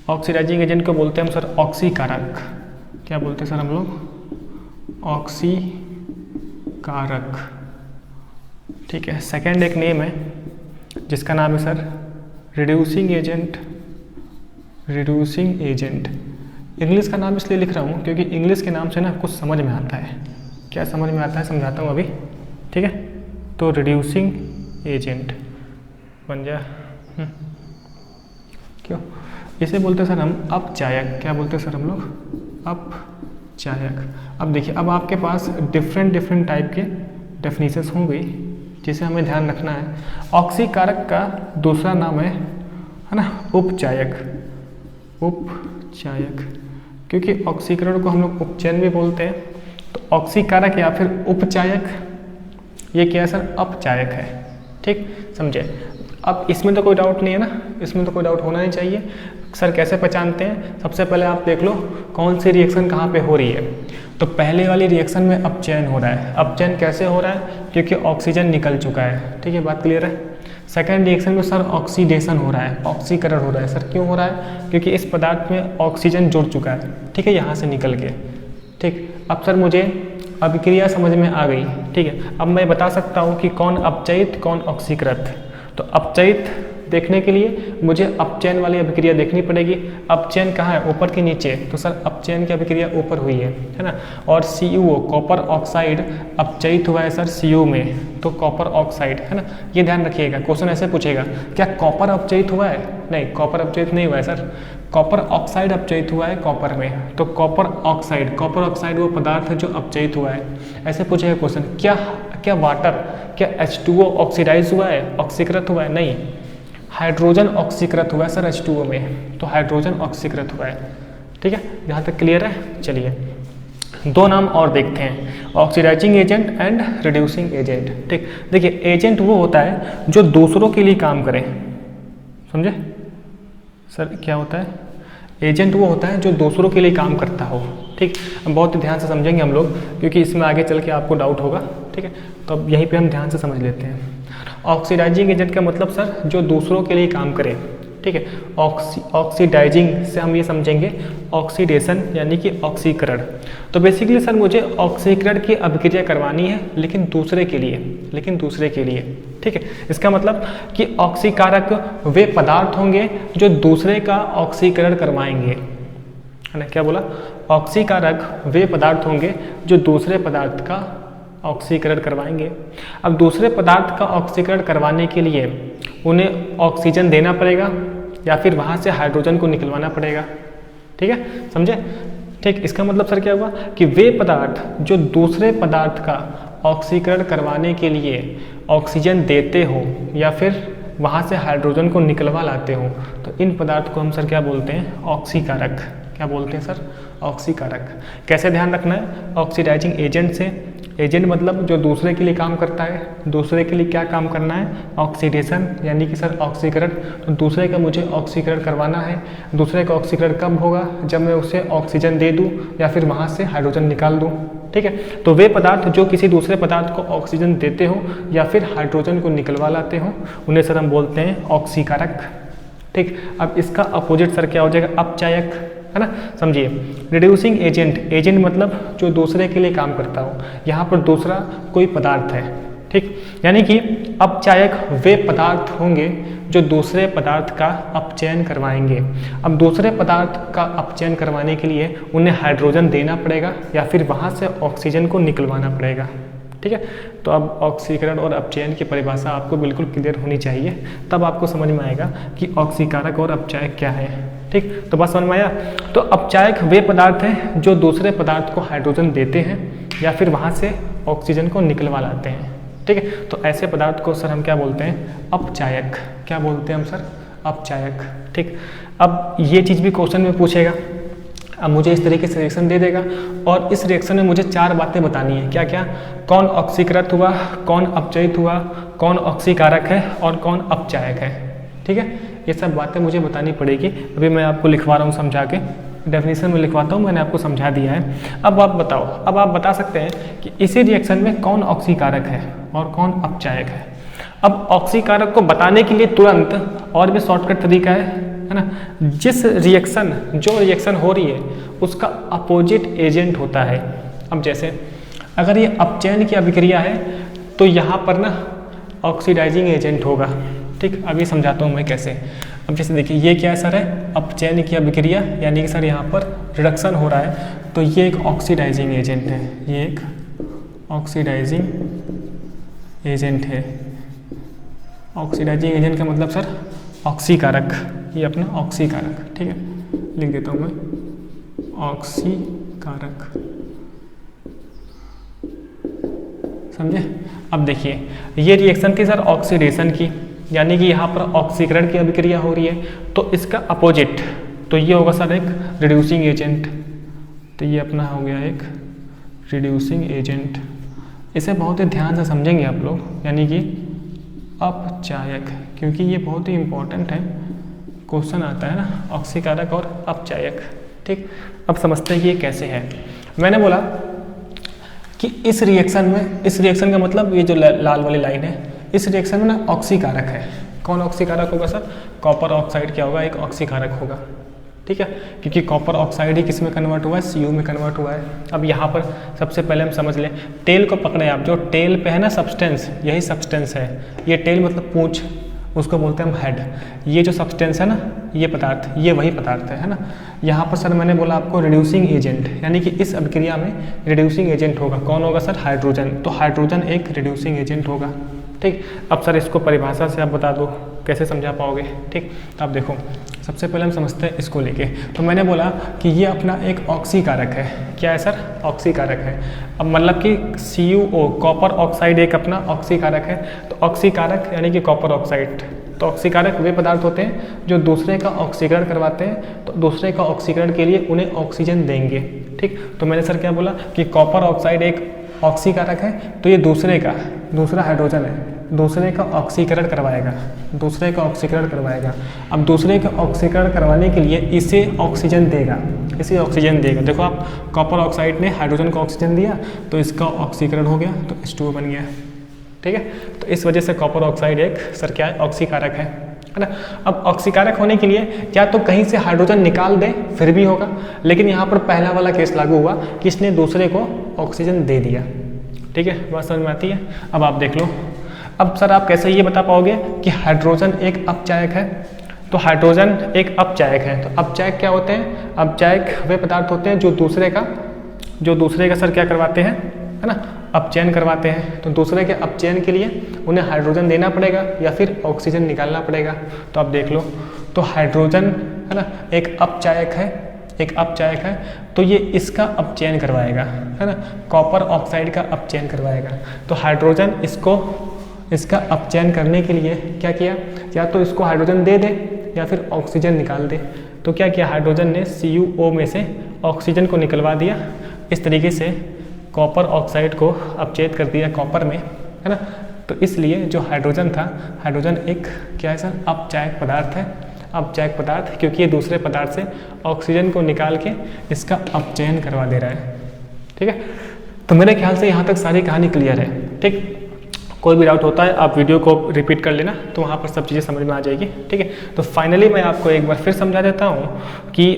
ऑक्सीडाइजिंग एजेंट को बोलते हैं हम सर ऑक्सीकारक। क्या बोलते हैं सर हम लोग, ऑक्सीकारक। ठीक है, सेकंड एक नेम है जिसका नाम है sir reducing agent. Reducing agent, English का नाम इसलिए लिख रहा हूँ क्योंकि इंग्लिश के नाम से ना कुछ समझ में आता है। क्या समझ में आता है, समझाता हूँ अभी। ठीक है, तो रिड्यूसिंग एजेंट बन जा, क्यों इसे बोलते हैं सर हम अपचायक। क्या बोलते हैं सर हम लोग, अपचायक। अब देखिए, अब आपके पास डिफरेंट टाइप के डेफिनेशंस होंगे जिसे हमें ध्यान रखना है। ऑक्सीकारक का दूसरा नाम है ना, उपचायक। उपचायक, क्योंकि ऑक्सीकरण को हम लोग उपचयन भी बोलते हैं, तो ऑक्सीकारक या फिर उपचायक, ये क्या है सर, अपचायक है। ठीक, समझे। अब इसमें तो कोई डाउट नहीं है ना, इसमें तो कोई डाउट होना नहीं चाहिए। सर कैसे पहचानते हैं, सबसे पहले आप देख लो कौन सी रिएक्शन कहाँ पे हो रही है। तो पहले वाली रिएक्शन में अपचयन हो रहा है। अपचयन कैसे हो रहा है, क्योंकि ऑक्सीजन निकल चुका है। ठीक है, बात क्लियर है। सेकेंड रिएक्शन में सर ऑक्सीडेशन हो रहा है, ऑक्सीकरण हो रहा है। सर क्यों हो रहा है? क्योंकि इस पदार्थ में ऑक्सीजन जुड़ चुका है। ठीक है, यहाँ से निकल के। ठीक, अब सर मुझे अभिक्रिया समझ में आ गई। ठीक है, अब मैं बता सकता हूँ कि कौन अपचयित कौन ऑक्सीकृत। तो अपचयित देखने के लिए मुझे अपचयन वाली अभिक्रिया देखनी पड़ेगी। अपचयन कहाँ है? ऊपर के नीचे। तो सर अपचयन की अभिक्रिया ऊपर हुई है ना। और CuO कॉपर ऑक्साइड अपचयित हुआ है सर Cu में, तो कॉपर ऑक्साइड है ना। ये ध्यान रखिएगा, क्वेश्चन ऐसे पूछेगा, क्या कॉपर अपचयित हुआ है? नहीं, कॉपर अपचयित नहीं हुआ है सर, कॉपर ऑक्साइड अपचयित हुआ है कॉपर में। तो कॉपर ऑक्साइड वो पदार्थ है जो अपचयित हुआ है। ऐसे पूछेगा क्वेश्चन, क्या वाटर, क्या H2O ऑक्सीडाइज हुआ है, ऑक्सीकृत हुआ है? नहीं, हाइड्रोजन ऑक्सीकृत हुआ है सर H2O में, तो हाइड्रोजन ऑक्सीकृत हुआ है। ठीक है, यहाँ तक क्लियर है। चलिए दो नाम और देखते हैं, oxidizing agent and reducing agent. ठीक, देखिए एजेंट वो होता है जो दूसरों के लिए काम करे, समझे सर? क्या होता है? एजेंट वो होता है जो दूसरों के लिए काम करता हो। ठीक, बहुत ध्यान से समझेंगे हम लोग, क्योंकि इसमें आगे चल के आपको डाउट होगा। ठीक है, तो अब यहीं पे हम ध्यान से समझ लेते हैं। ऑक्सीडाइजिंग एजेंट का मतलब सर जो दूसरों के लिए काम करे। ठीक है, ऑक्सीडाइजिंग से हम ये समझेंगे ऑक्सीडेशन यानी कि ऑक्सीकरण। तो बेसिकली सर मुझे ऑक्सीकरण की अभिक्रिया करवानी है, लेकिन दूसरे के लिए। ठीक है, इसका मतलब कि ऑक्सीकारक वे पदार्थ होंगे जो दूसरे का ऑक्सीकरण करवाएंगे, है ना। क्या बोला? ऑक्सीकारक वे पदार्थ होंगे जो दूसरे पदार्थ का ऑक्सीकरण करवाएंगे। अब दूसरे पदार्थ का ऑक्सीकरण करवाने के लिए उन्हें ऑक्सीजन देना पड़ेगा या फिर वहाँ से हाइड्रोजन को निकलवाना पड़ेगा। ठीक है, समझे? ठीक, इसका मतलब सर क्या हुआ कि वे पदार्थ जो दूसरे पदार्थ का ऑक्सीकरण करवाने के लिए ऑक्सीजन देते हो या फिर वहाँ से हाइड्रोजन को निकलवा लाते हो, तो इन पदार्थ को हम सर क्या बोलते हैं? ऑक्सीकारक। क्या बोलते हैं सर? ऑक्सीकारक। कैसे ध्यान रखना है? ऑक्सीडाइजिंग एजेंट से। एजेंट मतलब जो दूसरे के लिए काम करता है। दूसरे के लिए क्या काम करना है? ऑक्सीडेशन यानी कि सर ऑक्सीकरण। तो दूसरे का मुझे ऑक्सीकरण करवाना है। दूसरे का ऑक्सीकरण कब होगा? जब मैं उसे ऑक्सीजन दे दूँ या फिर वहाँ से हाइड्रोजन निकाल दूँ। ठीक है, तो वे पदार्थ जो किसी दूसरे पदार्थ को ऑक्सीजन देते हो या फिर हाइड्रोजन को निकलवा लाते हो, उन्हें सर हम बोलते हैं ऑक्सीकारक। ठीक, अब इसका अपोजिट सर क्या हो जाएगा? अपचायक, है ना। समझिए, रिड्यूसिंग एजेंट मतलब जो दूसरे के लिए काम करता हो। यहाँ पर दूसरा कोई पदार्थ है। ठीक, यानी कि अपचायक वे पदार्थ होंगे जो दूसरे पदार्थ का अपचयन करवाएंगे। अब दूसरे पदार्थ का अपचयन करवाने के लिए उन्हें हाइड्रोजन देना पड़ेगा या फिर वहाँ से ऑक्सीजन को निकलवाना पड़ेगा। ठीक है, तो अब ऑक्सीकरण और अपचयन की परिभाषा आपको बिल्कुल क्लियर होनी चाहिए, तब आपको समझ में आएगा कि ऑक्सीकारक और अपचायक क्या है। ठीक, तो बस समझ में आया। तो अपचायक वे पदार्थ हैं जो दूसरे पदार्थ को हाइड्रोजन देते हैं या फिर वहाँ से ऑक्सीजन को निकलवा लाते हैं। ठीक है, तो ऐसे पदार्थ को सर हम क्या बोलते हैं? अपचायक। क्या बोलते हैं हम सर? अपचायक। ठीक, अब ये चीज़ भी क्वेश्चन में पूछेगा। अब मुझे इस तरीके से रिएक्शन दे देगा और इस रिएक्शन में मुझे चार बातें बतानी है। क्या क्या? कौन ऑक्सीकृत हुआ, कौन अपचयित हुआ, कौन ऑक्सीकारक है और कौन अपचायक है। ठीक है, ये सब बातें मुझे बतानी पड़ेगी। अभी मैं आपको लिखवा रहा हूँ समझा के, डेफिनेशन में लिखवाता हूँ, मैंने आपको समझा दिया है। अब आप बताओ, अब आप बता सकते हैं कि इसी रिएक्शन में कौन ऑक्सीकारक है और कौन अपचायक है। अब ऑक्सीकारक को बताने के लिए तुरंत और भी शॉर्टकट तरीका है ना। जो रिएक्शन हो रही है उसका अपोजिट एजेंट होता है। अब जैसे अगर ये अपचयन की अभिक्रिया है तो यहाँ पर ना ऑक्सीडाइजिंग एजेंट होगा। ठीक, अभी समझाता हूँ मैं कैसे। अब जैसे देखिए ये क्या है सर? है अपचयन की अभिक्रिया, यानी कि सर यहाँ पर रिडक्शन हो रहा है, तो ये एक ऑक्सीडाइजिंग एजेंट है। ये एक ऑक्सीडाइजिंग एजेंट है। ऑक्सीडाइजिंग एजेंट का मतलब सर ऑक्सीकारक, ये अपना ऑक्सीकारक। ठीक है, लिख देता हूँ मैं ऑक्सीकारक। समझे? अब देखिए ये रिएक्शन थी सर ऑक्सीडेशन की, यानी कि यहाँ पर ऑक्सीकरण की अभिक्रिया हो रही है, तो इसका अपोजिट तो ये होगा सर एक रिड्यूसिंग एजेंट। तो ये अपना हो गया एक रिड्यूसिंग एजेंट। इसे बहुत ही ध्यान से समझेंगे आप लोग, यानी कि अपचायक, क्योंकि ये बहुत ही इम्पोर्टेंट है, क्वेश्चन आता है ना, ऑक्सीकारक और अपचायक। ठीक, अब समझते हैं कि ये कैसे है। मैंने बोला कि इस रिएक्शन का मतलब ये जो लाल वाली लाइन है, इस रिएक्शन में ना ऑक्सीकारक है। कौन ऑक्सीकारक होगा सर? कॉपर ऑक्साइड क्या होगा? एक ऑक्सीकारक होगा, ठीक है, क्योंकि कॉपर ऑक्साइड ही किस में कन्वर्ट हुआ है? Cu में कन्वर्ट हुआ है। अब यहाँ पर सबसे पहले हम समझ लें, टेल को पकड़े आप, जो टेल पे है ना सब्सटेंस, यही सब्सटेंस है। ये टेल मतलब पूंछ, उसको बोलते हैं हम हेड। ये जो सब्सटेंस है ना, ये पदार्थ, ये वही पदार्थ है ना। यहाँ पर सर मैंने बोला आपको रिड्यूसिंग एजेंट, यानी कि इस अभिक्रिया में रिड्यूसिंग एजेंट होगा। कौन होगा सर? हाइड्रोजन। तो हाइड्रोजन एक रिड्यूसिंग एजेंट होगा, ठीक। अब सर इसको परिभाषा से आप बता दो, कैसे समझा पाओगे, ठीक। तो आप देखो, सबसे पहले हम समझते हैं इसको लेके। तो मैंने बोला कि ये अपना एक ऑक्सीकारक है। क्या है सर? ऑक्सीकारक है। अब मतलब कि CuO, कॉपर ऑक्साइड एक अपना ऑक्सीकारक है। तो ऑक्सीकारक यानी कि कॉपर ऑक्साइड। तो ऑक्सीकारक वे पदार्थ होते हैं जो दूसरे का ऑक्सीकरण करवाते हैं, तो दूसरे का ऑक्सीकरण के लिए उन्हें ऑक्सीजन देंगे, ठीक। तो मैंने सर क्या बोला कि कॉपर ऑक्साइड एक ऑक्सीकारक है, तो ये दूसरा हाइड्रोजन है, दूसरे का ऑक्सीकरण करवाएगा, दूसरे का ऑक्सीकरण करवाएगा। अब दूसरे का ऑक्सीकरण करवाने के लिए इसे ऑक्सीजन देगा, इसे ऑक्सीजन देगा। देखो आप, कॉपर ऑक्साइड ने हाइड्रोजन को ऑक्सीजन दिया, तो इसका ऑक्सीकरण हो गया, तो H2O बन गया, ठीक है। तो इस वजह से कॉपर ऑक्साइड एक सर क्या है? ऑक्सीकारक है ना। अब ऑक्सीकारक होने के लिए क्या तो कहीं से हाइड्रोजन निकाल दे फिर भी होगा, लेकिन यहाँ पर पहला वाला केस लागू हुआ कि इसने दूसरे को ऑक्सीजन दे दिया, ठीक है। बात समझ में आती है? अब आप देख लो, अब सर आप कैसे ये बता पाओगे कि हाइड्रोजन एक अपचायक है? तो हाइड्रोजन एक अपचायक है। तो अपचायक क्या होते हैं? अपचायक वे पदार्थ होते हैं जो दूसरे का सर क्या करवाते हैं, है ना, अपचयन करवाते हैं। तो दूसरे के अपचयन के लिए उन्हें हाइड्रोजन देना पड़ेगा या फिर ऑक्सीजन निकालना पड़ेगा। तो आप देख लो, तो हाइड्रोजन है ना एक अपचायक है, तो ये इसका अपचयन करवाएगा, है ना, कॉपर ऑक्साइड का अपचयन करवाएगा। तो हाइड्रोजन इसका अपचयन करने के लिए क्या किया? या तो इसको हाइड्रोजन दे दे या फिर ऑक्सीजन निकाल दे। तो क्या किया? हाइड्रोजन ने CuO में से ऑक्सीजन को निकलवा दिया, इस तरीके से कॉपर ऑक्साइड को अपचयित कर दिया कॉपर में, है ना। तो इसलिए जो हाइड्रोजन था, हाइड्रोजन एक क्या है सर? अपचायक पदार्थ है। अपचायक पदार्थ क्योंकि ये दूसरे पदार्थ से ऑक्सीजन को निकाल के इसका अपचयन करवा दे रहा है, ठीक है। तो मेरे ख्याल से यहाँ तक सारी कहानी क्लियर है, ठीक। कोई भी डाउट होता है आप वीडियो को रिपीट कर लेना, तो वहाँ पर सब चीज़ें समझ में आ जाएगी, ठीक है। तो फाइनली मैं आपको एक बार फिर समझा देता हूँ कि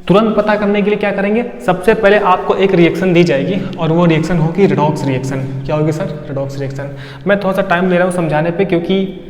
तुरंत पता करने के लिए क्या करेंगे? सबसे पहले आपको एक रिएक्शन दी जाएगी और वो रिएक्शन होगी रेडॉक्स रिएक्शन। क्या होगी सर? Redox reaction. मैं थोड़ा सा टाइम ले रहा हूँ समझाने पे, क्योंकि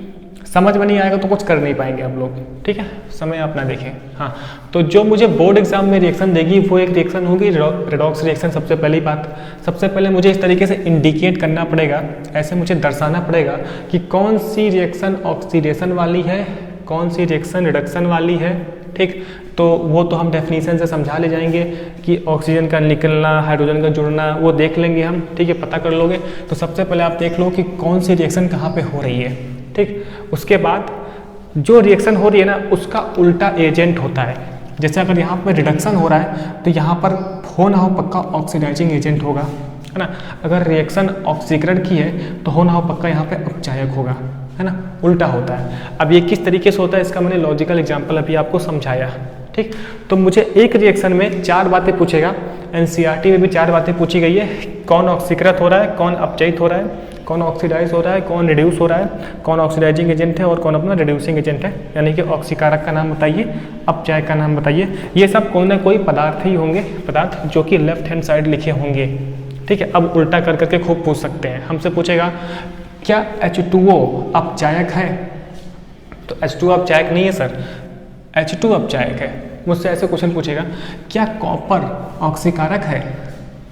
समझ में नहीं आएगा तो कुछ कर नहीं पाएंगे आप लोग, ठीक है। समय अपना देखें। हाँ, तो जो मुझे बोर्ड एग्जाम में रिएक्शन देगी वो एक रिएक्शन होगी रेडॉक्स रिएक्शन। सबसे पहली बात, सबसे पहले मुझे इस तरीके से इंडिकेट करना पड़ेगा, ऐसे मुझे दर्शाना पड़ेगा कि कौन सी रिएक्शन ऑक्सीडेशन वाली है, कौन सी रिएक्शन रिडक्शन वाली है, ठीक। तो वो तो हम डेफिनेशन से समझा ले जाएंगे कि ऑक्सीजन का निकलना, हाइड्रोजन का जुड़ना, वो देख लेंगे हम, ठीक है, पता कर लोगे। तो सबसे पहले आप देख लो कि कौन सी रिएक्शन कहाँ पे हो रही है, ठीक। उसके बाद जो रिएक्शन हो रही है ना, उसका उल्टा एजेंट होता है। जैसे अगर यहाँ पर रिडक्शन हो रहा है तो यहाँ पर हो ना हो पक्का ऑक्सीडाइजिंग एजेंट होगा, है ना। अगर रिएक्शन ऑक्सीकरण की है तो हो ना हो पक्का यहाँ पे अपचायक होगा, है ना, उल्टा होता है। अब ये किस तरीके से होता है इसका मैंने लॉजिकल एग्जांपल अभी आपको समझाया, ठीक। तो मुझे एक रिएक्शन में 4 बातें पूछेगा, NCERT में भी 4 बातें पूछी गई है। कौन ऑक्सीकृत हो रहा है, कौन अपचयित हो रहा है, कौन ऑक्सीडाइज हो रहा है, कौन रिड्यूस हो रहा है, कौन ऑक्सीडाइजिंग एजेंट है और कौन अपना रिड्यूसिंग एजेंट है। यानी कि ऑक्सीकारक का नाम बताइए, अपचायक का नाम बताइए। ये सब कोई ना कोई पदार्थ ही होंगे, पदार्थ जो कि लेफ्ट हैंड साइड लिखे होंगे, ठीक है। अब उल्टा कर करके खूब पूछ सकते हैं, हमसे पूछेगा क्या H2O अपचायक है? तो H2O अपचायक नहीं है सर, H2 अपचायक है। मुझसे ऐसे क्वेश्चन पूछेगा क्या कॉपर ऑक्सीकारक है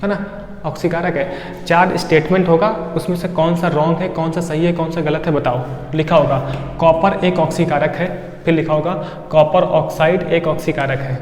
ना, ऑक्सीकारक है। 4 स्टेटमेंट होगा, उसमें से कौन सा रॉन्ग है, कौन सा सही है, कौन सा गलत है बताओ। लिखा होगा कॉपर एक ऑक्सीकारक है, फिर लिखा होगा कॉपर ऑक्साइड एक ऑक्सीकारक है।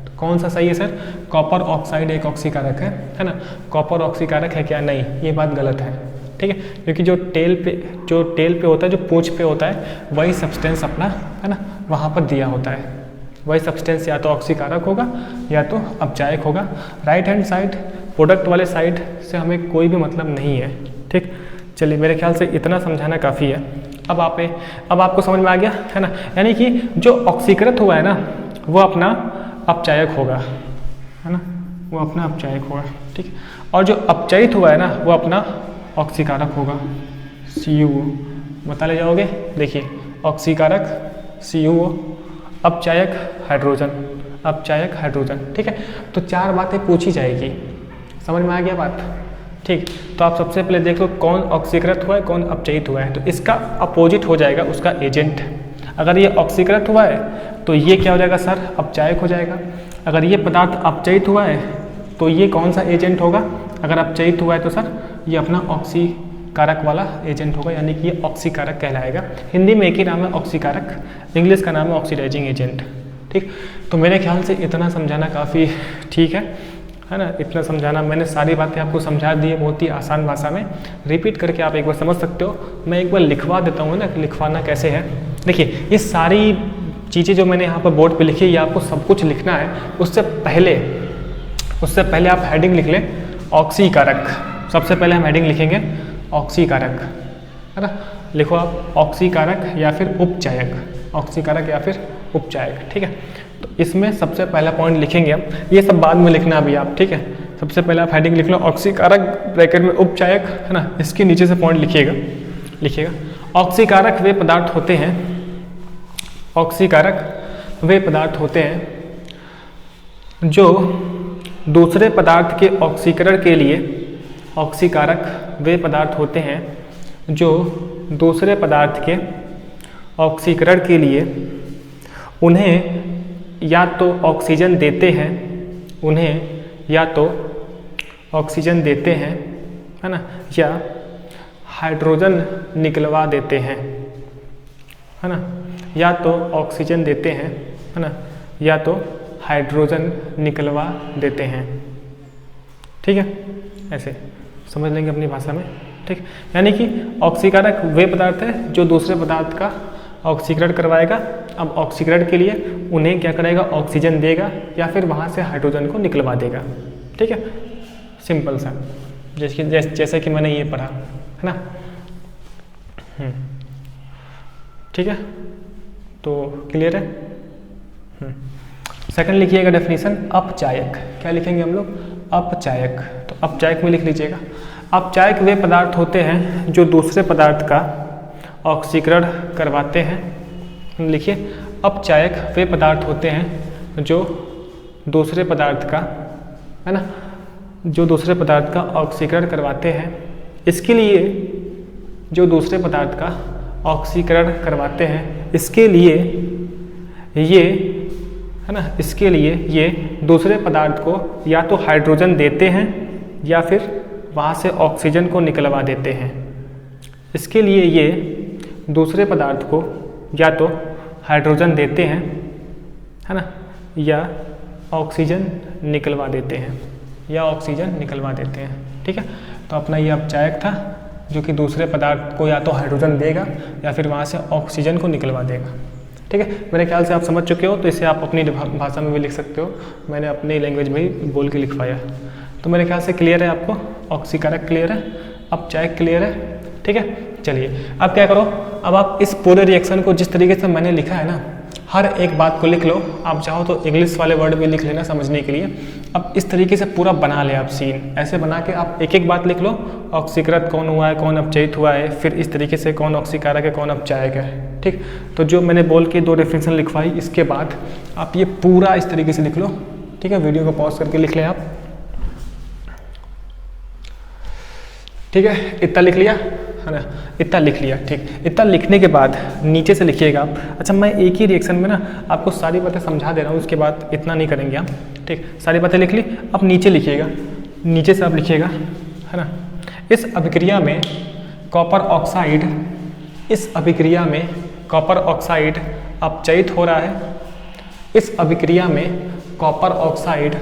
तो कौन सा सही है सर? कॉपर ऑक्साइड एक ऑक्सीकारक है ना। कॉपर ऑक्सीकारक है क्या? नहीं, ये बात गलत है, ठीक है। क्योंकि जो टेल पे होता है, जो पूंछ पे होता है, वही सब्सटेंस अपना, है ना, वहाँ पर दिया होता है। वही सब्सटेंस या तो ऑक्सीकारक होगा या तो अपचायक होगा। राइट हैंड साइड, प्रोडक्ट वाले साइड से हमें कोई भी मतलब नहीं है, ठीक। चलिए, मेरे ख्याल से इतना समझाना काफ़ी है। अब आपको समझ में आ गया, है ना। यानी कि जो ऑक्सीकृत हुआ है ना, वो अपना अपचायक होगा, है ना, वो अपना अपचायक होगा, ठीक। ठीक। और जो अपचयित हुआ है ना वो अपना ऑक्सीकारक होगा CuO, बता ले जाओगे। देखिए ऑक्सीकारक CuO, अपचायक हाइड्रोजन, अपचायक हाइड्रोजन, ठीक है। तो 4 बातें पूछी जाएगी, समझ में आ गया बात, ठीक। तो आप सबसे पहले देख लो कौन ऑक्सीकृत हुआ है कौन अपचयित हुआ है, तो इसका अपोजिट हो जाएगा उसका एजेंट। अगर ये ऑक्सीकृत हुआ है तो ये क्या हो जाएगा सर, अपचायक हो जाएगा। अगर ये पदार्थ अपचयित हुआ है तो ये कौन सा एजेंट होगा, अगर अपचयित हुआ है तो सर ये अपना ऑक्सीकारक वाला एजेंट होगा, यानी कि ये ऑक्सीकारक कहलाएगा। हिंदी में एक ही नाम है ऑक्सीकारक, इंग्लिश का नाम है ऑक्सीडाइजिंग एजेंट, ठीक। तो मेरे ख्याल से इतना समझाना काफ़ी ठीक है ना। इतना समझाना, मैंने सारी बातें आपको समझा दी है बहुत ही आसान भाषा में, रिपीट करके आप एक बार समझ सकते हो। मैं एक बार लिखवा देता हूँ ना, लिखवाना कैसे है। देखिए ये सारी चीज़ें जो मैंने यहाँ पर बोर्ड पे लिखी है ये आपको सब कुछ लिखना है। उससे पहले आप हेडिंग लिख लें ऑक्सीकारक। सबसे पहले हम हेडिंग लिखेंगे ऑक्सीकारक, है ना। लिखो आप ऑक्सीकारक या फिर उपचायक, ऑक्सीकारक या फिर उपचायक, ठीक है। तो इसमें सबसे पहला पॉइंट लिखेंगे हम, ये सब बाद में लिखना अभी आप, ठीक है। सबसे पहले आप हेडिंग लिख लो ऑक्सीकारक ब्रैकेट में उपचायक, है ना। इसके नीचे से पॉइंट लिखिएगा ऑक्सीकारक वे पदार्थ होते हैं, ऑक्सीकारक वे पदार्थ होते हैं जो दूसरे पदार्थ के ऑक्सीकरण के लिए, ऑक्सीकारक वे पदार्थ होते हैं जो दूसरे पदार्थ के ऑक्सीकरण के लिए उन्हें या तो ऑक्सीजन देते हैं, उन्हें या तो ऑक्सीजन देते हैं, है ना, या हाइड्रोजन निकलवा देते हैं, है ना। या तो ऑक्सीजन देते हैं, है ना, या तो हाइड्रोजन निकलवा देते हैं, ठीक है। ऐसे समझ लेंगे अपनी भाषा में, ठीक। यानी कि ऑक्सीकारक वे पदार्थ है जो दूसरे पदार्थ का ऑक्सीकरण करवाएगा। अब ऑक्सीकरण के लिए उन्हें क्या करेगा, ऑक्सीजन देगा या फिर वहाँ से हाइड्रोजन को निकलवा देगा, ठीक है। सिंपल सा, जैसे कि मैंने ये पढ़ा, है ना। ठीक है, तो क्लियर है। सेकंड लिखिएगा डेफिनेशन अपचायक। क्या लिखेंगे हम लोग, अपचायक। तो अपचायक में लिख लीजिएगा अपचायक वे पदार्थ होते हैं जो दूसरे पदार्थ का ऑक्सीकरण करवाते हैं। लिखिए अपचायक वे पदार्थ होते हैं जो दूसरे पदार्थ का, है ना, जो दूसरे पदार्थ का ऑक्सीकरण करवाते हैं। इसके लिए जो दूसरे पदार्थ का ऑक्सीकरण करवाते हैं, इसके लिए ये, है ना, इसके लिए ये दूसरे पदार्थ को या तो हाइड्रोजन देते हैं या फिर वहाँ से ऑक्सीजन को निकलवा देते हैं। इसके लिए ये दूसरे पदार्थ को या तो हाइड्रोजन देते हैं, है ना, या ऑक्सीजन निकलवा देते हैं, या ऑक्सीजन निकलवा देते हैं, ठीक है। तो अपना ये अपचायक था जो कि दूसरे पदार्थ को या तो हाइड्रोजन देगा या फिर वहाँ से ऑक्सीजन को निकलवा देगा, ठीक है। मेरे ख्याल से आप समझ चुके हो, तो इसे आप अपनी भाषा में भी लिख सकते हो, मैंने अपनी लैंग्वेज में ही बोल के लिखवाया। तो मेरे ख्याल से क्लियर है आपको, ऑक्सीकारक क्लियर है, अपचायक क्लियर है, ठीक है। चलिए अब क्या करो, अब आप इस पूरे रिएक्शन को जिस तरीके से मैंने लिखा है ना, हर एक बात को लिख लो। आप चाहो तो इंग्लिश वाले वर्ड भी लिख लेना समझने के लिए। अब इस तरीके से पूरा बना ले आप सीन, ऐसे बना के आप एक एक बात लिख लो। ऑक्सीकृत कौन हुआ है, कौन अपचयित हुआ है, फिर इस तरीके से कौन ऑक्सीकारक है, कौन अपचायक है, ठीक। तो जो मैंने बोल के 2 डेफिनेशन लिखवाई, इसके बाद आप ये पूरा इस तरीके से लिख लो, ठीक है। वीडियो को पॉज करके लिख लें आप, ठीक है। इतना लिख लिया, है ना, इतना लिख लिया, ठीक। इतना लिखने के बाद नीचे से लिखिएगा आप। अच्छा, मैं एक ही रिएक्शन में ना आपको सारी बातें समझा दे रहा हूँ, उसके बाद इतना नहीं करेंगे हम, ठीक। सारी बातें लिख ली, अब नीचे लिखिएगा, नीचे से आप लिखिएगा, है ना। इस अभिक्रिया में कॉपर ऑक्साइड, इस अभिक्रिया में कॉपर ऑक्साइड अपचयित हो रहा है। इस अभिक्रिया में कॉपर ऑक्साइड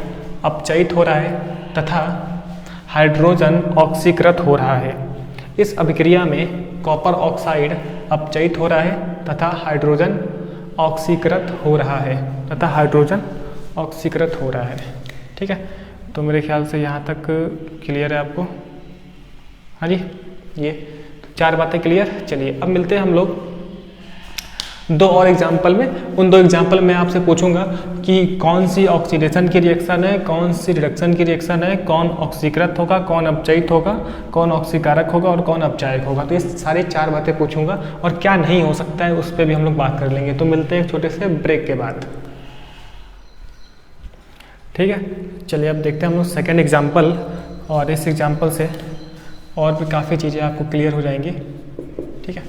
अपचयित हो रहा है तथा हाइड्रोजन ऑक्सीकृत हो रहा है। इस अभिक्रिया में कॉपर ऑक्साइड अपचयित हो रहा है तथा हाइड्रोजन ऑक्सीकृत हो रहा है, तथा हाइड्रोजन ऑक्सीकृत हो रहा है, ठीक है। तो मेरे ख्याल से यहाँ तक क्लियर है आपको, हाँ जी। ये 4 बातें क्लियर। चलिए अब मिलते हैं हम लोग दो और एग्जाम्पल में, उन दो एग्जाम्पल में आपसे पूछूंगा कि कौन सी ऑक्सीडेशन की रिएक्शन है, कौन सी रिडक्शन की रिएक्शन है, कौन ऑक्सीकृत होगा, कौन अपचयित होगा, कौन ऑक्सीकारक होगा और कौन अपचायक होगा। तो ये सारी 4 बातें पूछूंगा और क्या नहीं हो सकता है उस पर भी हम लोग बात कर लेंगे। तो मिलते हैं एक छोटे से ब्रेक के बाद, ठीक है। चलिए अब देखते हैं हम लोग सेकेंड एग्जाम्पल, और इस एग्जाम्पल से और भी काफ़ी चीज़ें आपको क्लियर हो जाएंगी, ठीक है।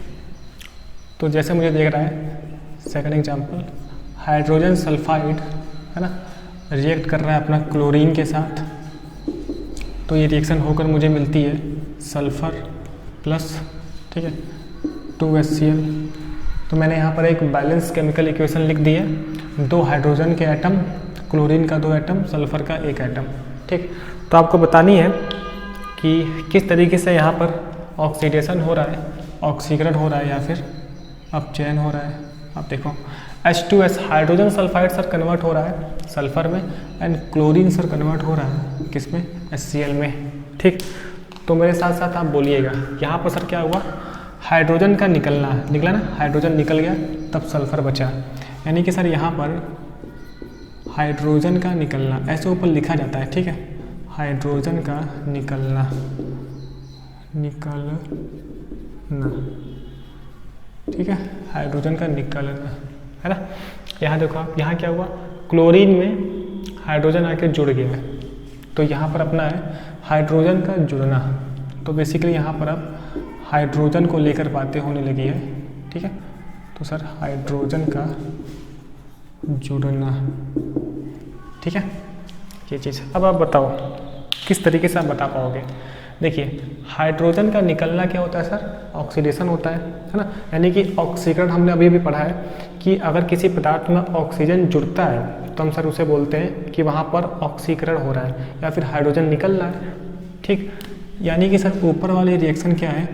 तो जैसे मुझे देख रहा है सेकंड एग्जांपल, हाइड्रोजन सल्फाइड है ना, रिएक्ट कर रहा है अपना क्लोरीन के साथ। तो ये रिएक्शन होकर मुझे मिलती है सल्फर प्लस, ठीक है, 2HCl। तो मैंने यहाँ पर एक बैलेंस केमिकल इक्वेशन लिख दी है, 2 हाइड्रोजन के एटम, क्लोरीन का 2 एटम, सल्फर का 1 एटम, ठीक। तो आपको बतानी है कि किस तरीके से यहाँ पर ऑक्सीडेशन हो रहा है, ऑक्सीकरण हो रहा है या फिर अपचयन हो रहा है। आप देखो H2S hydrogen sulphide sir convert हो रहा है सल्फर में, एंड क्लोरीन सर कन्वर्ट हो रहा है किसमें, HCl में, ठीक। तो मेरे साथ साथ आप बोलिएगा यहाँ पर सर क्या हुआ, हाइड्रोजन का निकला ना, हाइड्रोजन निकल गया तब सल्फर बचा, यानी कि सर यहाँ पर हाइड्रोजन का निकलना ऐसे ऊपर लिखा जाता है, ठीक है, हाइड्रोजन का निकलना, ठीक है, हाइड्रोजन का निकलना है ना। यहाँ देखो आप, यहाँ क्या हुआ, क्लोरीन में हाइड्रोजन आके जुड़ गया है, तो यहाँ पर अपना है हाइड्रोजन का जुड़ना। तो बेसिकली यहाँ पर अब हाइड्रोजन को लेकर बातें होने लगी है, ठीक है। तो सर हाइड्रोजन का जुड़ना, ठीक है, ये चीज़। अब आप बताओ किस तरीके से आप बता पाओगे। देखिए हाइड्रोजन का निकलना क्या होता है सर, ऑक्सीडेशन होता है ना, यानी कि ऑक्सीकरण हमने अभी भी पढ़ा है कि अगर किसी पदार्थ में ऑक्सीजन जुड़ता है तो हम सर उसे बोलते हैं कि वहाँ पर ऑक्सीकरण हो रहा है या फिर हाइड्रोजन निकल रहा है, ठीक। यानी कि सर ऊपर वाली रिएक्शन क्या है,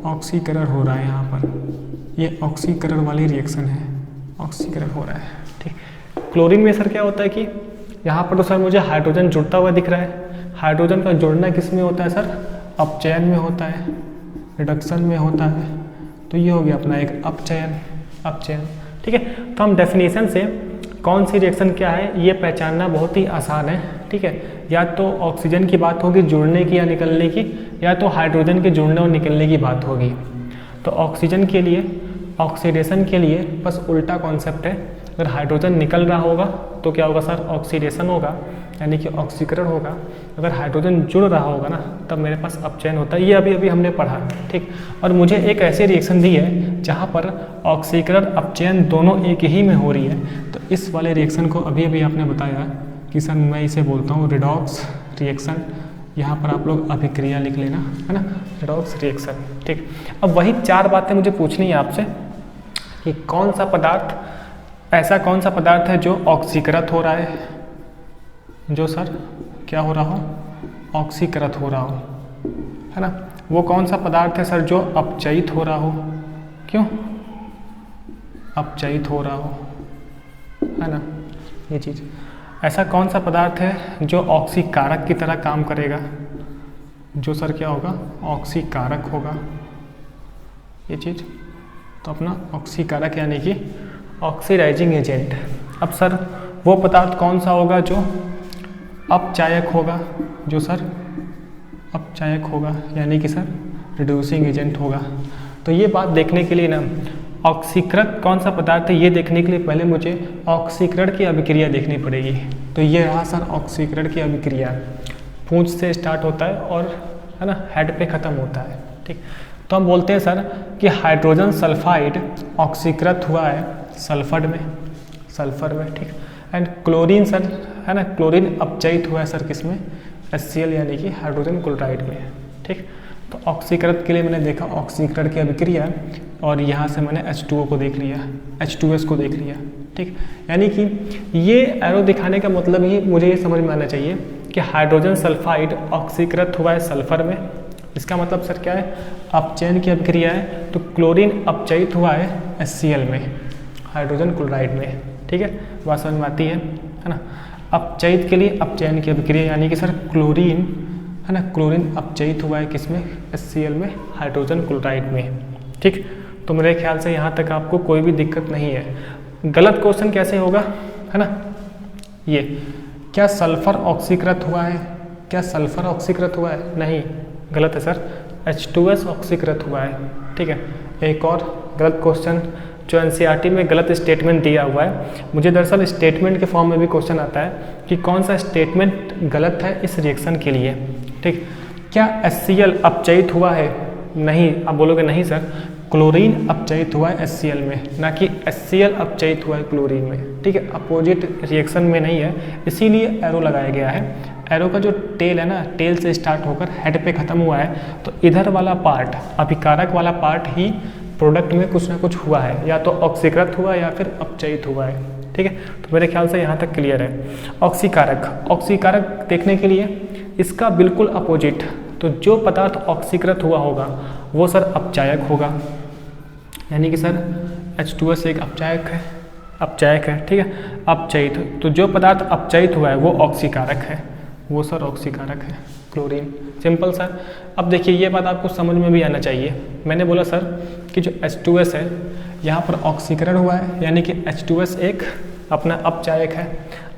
ऑक्सीकरण हो रहा है, यहाँ पर ये ऑक्सीकरण वाली रिएक्शन है, ऑक्सीकरण हो रहा है, ठीक। क्लोरीन में सर क्या होता है कि यहाँ पर तो सर मुझे हाइड्रोजन जुड़ता हुआ दिख रहा है, हाइड्रोजन का जुड़ना किस में होता है सर, अपचयन में होता है, रिडक्शन में होता है। तो ये हो गया अपना एक अपचयन, ठीक है। तो हम डेफिनेशन से कौन सी रिएक्शन क्या है ये पहचानना बहुत ही आसान है, ठीक है। या तो ऑक्सीजन की बात होगी जुड़ने की या निकलने की, या तो हाइड्रोजन के जुड़ने और निकलने की बात होगी। तो ऑक्सीजन के लिए, ऑक्सीडेशन के लिए बस उल्टा कॉन्सेप्ट है, अगर हाइड्रोजन निकल रहा होगा तो क्या होगा सर, ऑक्सीडेशन होगा यानी कि ऑक्सीकरण होगा। अगर हाइड्रोजन जुड़ रहा होगा ना तब मेरे पास अपचयन होता है, ये अभी हमने पढ़ा, ठीक। और मुझे एक ऐसी रिएक्शन दी है जहाँ पर ऑक्सीकरण अपचयन दोनों एक ही में हो रही है। तो इस वाले रिएक्शन को अभी आपने बताया कि सर मैं इसे बोलता हूँ रिडॉक्स रिएक्शन। यहाँ पर आप लोग अभिक्रिया लिख लेना, है ना, रिडॉक्स रिएक्शन, ठीक। अब वही 4 बातें मुझे पूछनी है आपसे कि कौन सा पदार्थ, ऐसा कौन सा पदार्थ है जो ऑक्सीकृत हो रहा है, जो सर क्या हो रहा हो, ऑक्सीकृत हो रहा हो, है ना। वो कौन सा पदार्थ है सर जो अपचयित हो रहा हो, क्यों अपचयित हो रहा हो, है ना, ये चीज़। ऐसा कौन सा पदार्थ है जो ऑक्सीकारक की तरह काम करेगा, जो सर क्या होगा, ऑक्सीकारक होगा, ये चीज़। तो अपना ऑक्सीकारक यानी कि ऑक्सीडाइजिंग एजेंट। अब सर वो पदार्थ कौन सा होगा जो अपचायक होगा, जो सर अपचायक होगा यानी कि सर रिड्यूसिंग एजेंट होगा। तो ये बात देखने के लिए ना, ऑक्सीकृत कौन सा पदार्थ है ये देखने के लिए पहले मुझे ऑक्सीकरण की अभिक्रिया देखनी पड़ेगी। तो ये रहा सर ऑक्सीकरण की अभिक्रिया, पूंछ से स्टार्ट होता है और है ना हेड पे ख़त्म होता है, ठीक। तो हम बोलते हैं सर कि हाइड्रोजन सल्फाइड ऑक्सीकृत हुआ है सल्फर में, ठीक। एंड क्लोरीन सर, है ना, क्लोरीन अपचयित हुआ है सर किसमें, HCl यानी कि हाइड्रोजन क्लोराइड में, ठीक। तो ऑक्सीकृत के लिए मैंने देखा ऑक्सीकरण की अभिक्रिया, और यहाँ से मैंने H2O को देख लिया, H2S को देख लिया, ठीक। यानी कि ये एरो दिखाने का मतलब ही मुझे ये समझ में आना चाहिए कि हाइड्रोजन सल्फाइड ऑक्सीकृत हुआ है सल्फर में, इसका मतलब सर क्या है, अपचयन की अभिक्रिया है। तो क्लोरीन अपचयित हुआ है HCl में, हाइड्रोजन क्लोराइड में, ठीक है, बात समझ में आती है ना। अपचयित के लिए अपचयन की अभिक्रिया यानी कि सर क्लोरीन, है ना, क्लोरीन अपचयित हुआ है किसमें, HCl में, हाइड्रोजन क्लोराइड में, ठीक। तो मेरे ख्याल से यहाँ तक आपको कोई भी दिक्कत नहीं है। गलत क्वेश्चन कैसे होगा, है ना, ये क्या सल्फर ऑक्सीकृत हुआ है, क्या सल्फर ऑक्सीकृत हुआ है, नहीं, गलत है सर, H2S ऑक्सीकृत हुआ है। ठीक है, एक और गलत क्वेश्चन जो एनसीईआरटी में गलत स्टेटमेंट दिया हुआ है, मुझे दरअसल स्टेटमेंट के फॉर्म में भी क्वेश्चन आता है कि कौन सा स्टेटमेंट गलत है इस रिएक्शन के लिए। ठीक, क्या HCl अपचयित हुआ है, नहीं, आप बोलोगे नहीं सर, क्लोरीन अपचयित हुआ है HCl में, ना कि HCl अपचयित हुआ है क्लोरीन में। ठीक है, अपोजिट रिएक्शन में नहीं है, इसीलिए एरो लगाया गया है। एरो का जो टेल है ना, टेल से स्टार्ट होकर हेड पे ख़त्म हुआ है, तो इधर वाला पार्ट, अभिकारक वाला पार्ट ही प्रोडक्ट में कुछ ना कुछ हुआ है, या तो ऑक्सीकृत हुआ या फिर अपचयित हुआ है। ठीक है, तो मेरे ख्याल से यहाँ तक क्लियर है। ऑक्सीकारक, ऑक्सीकारक देखने के लिए इसका बिल्कुल अपोजिट, तो जो पदार्थ ऑक्सीकृत हुआ होगा वो सर अपचायक होगा, यानी कि सर H2S एक अपचायक है, अपचायक है। ठीक है, अपचयित, तो जो पदार्थ अपचयित हुआ है वो ऑक्सीकारक है, वो सर ऑक्सीकारक है, क्लोरीन। Simple sir. अब देखिए ये बात आपको समझ में भी आना चाहिए, मैंने बोला सर कि जो H2S है यहाँ पर ऑक्सीकरण हुआ है, यानी कि H2S एक अपना अपचायक है।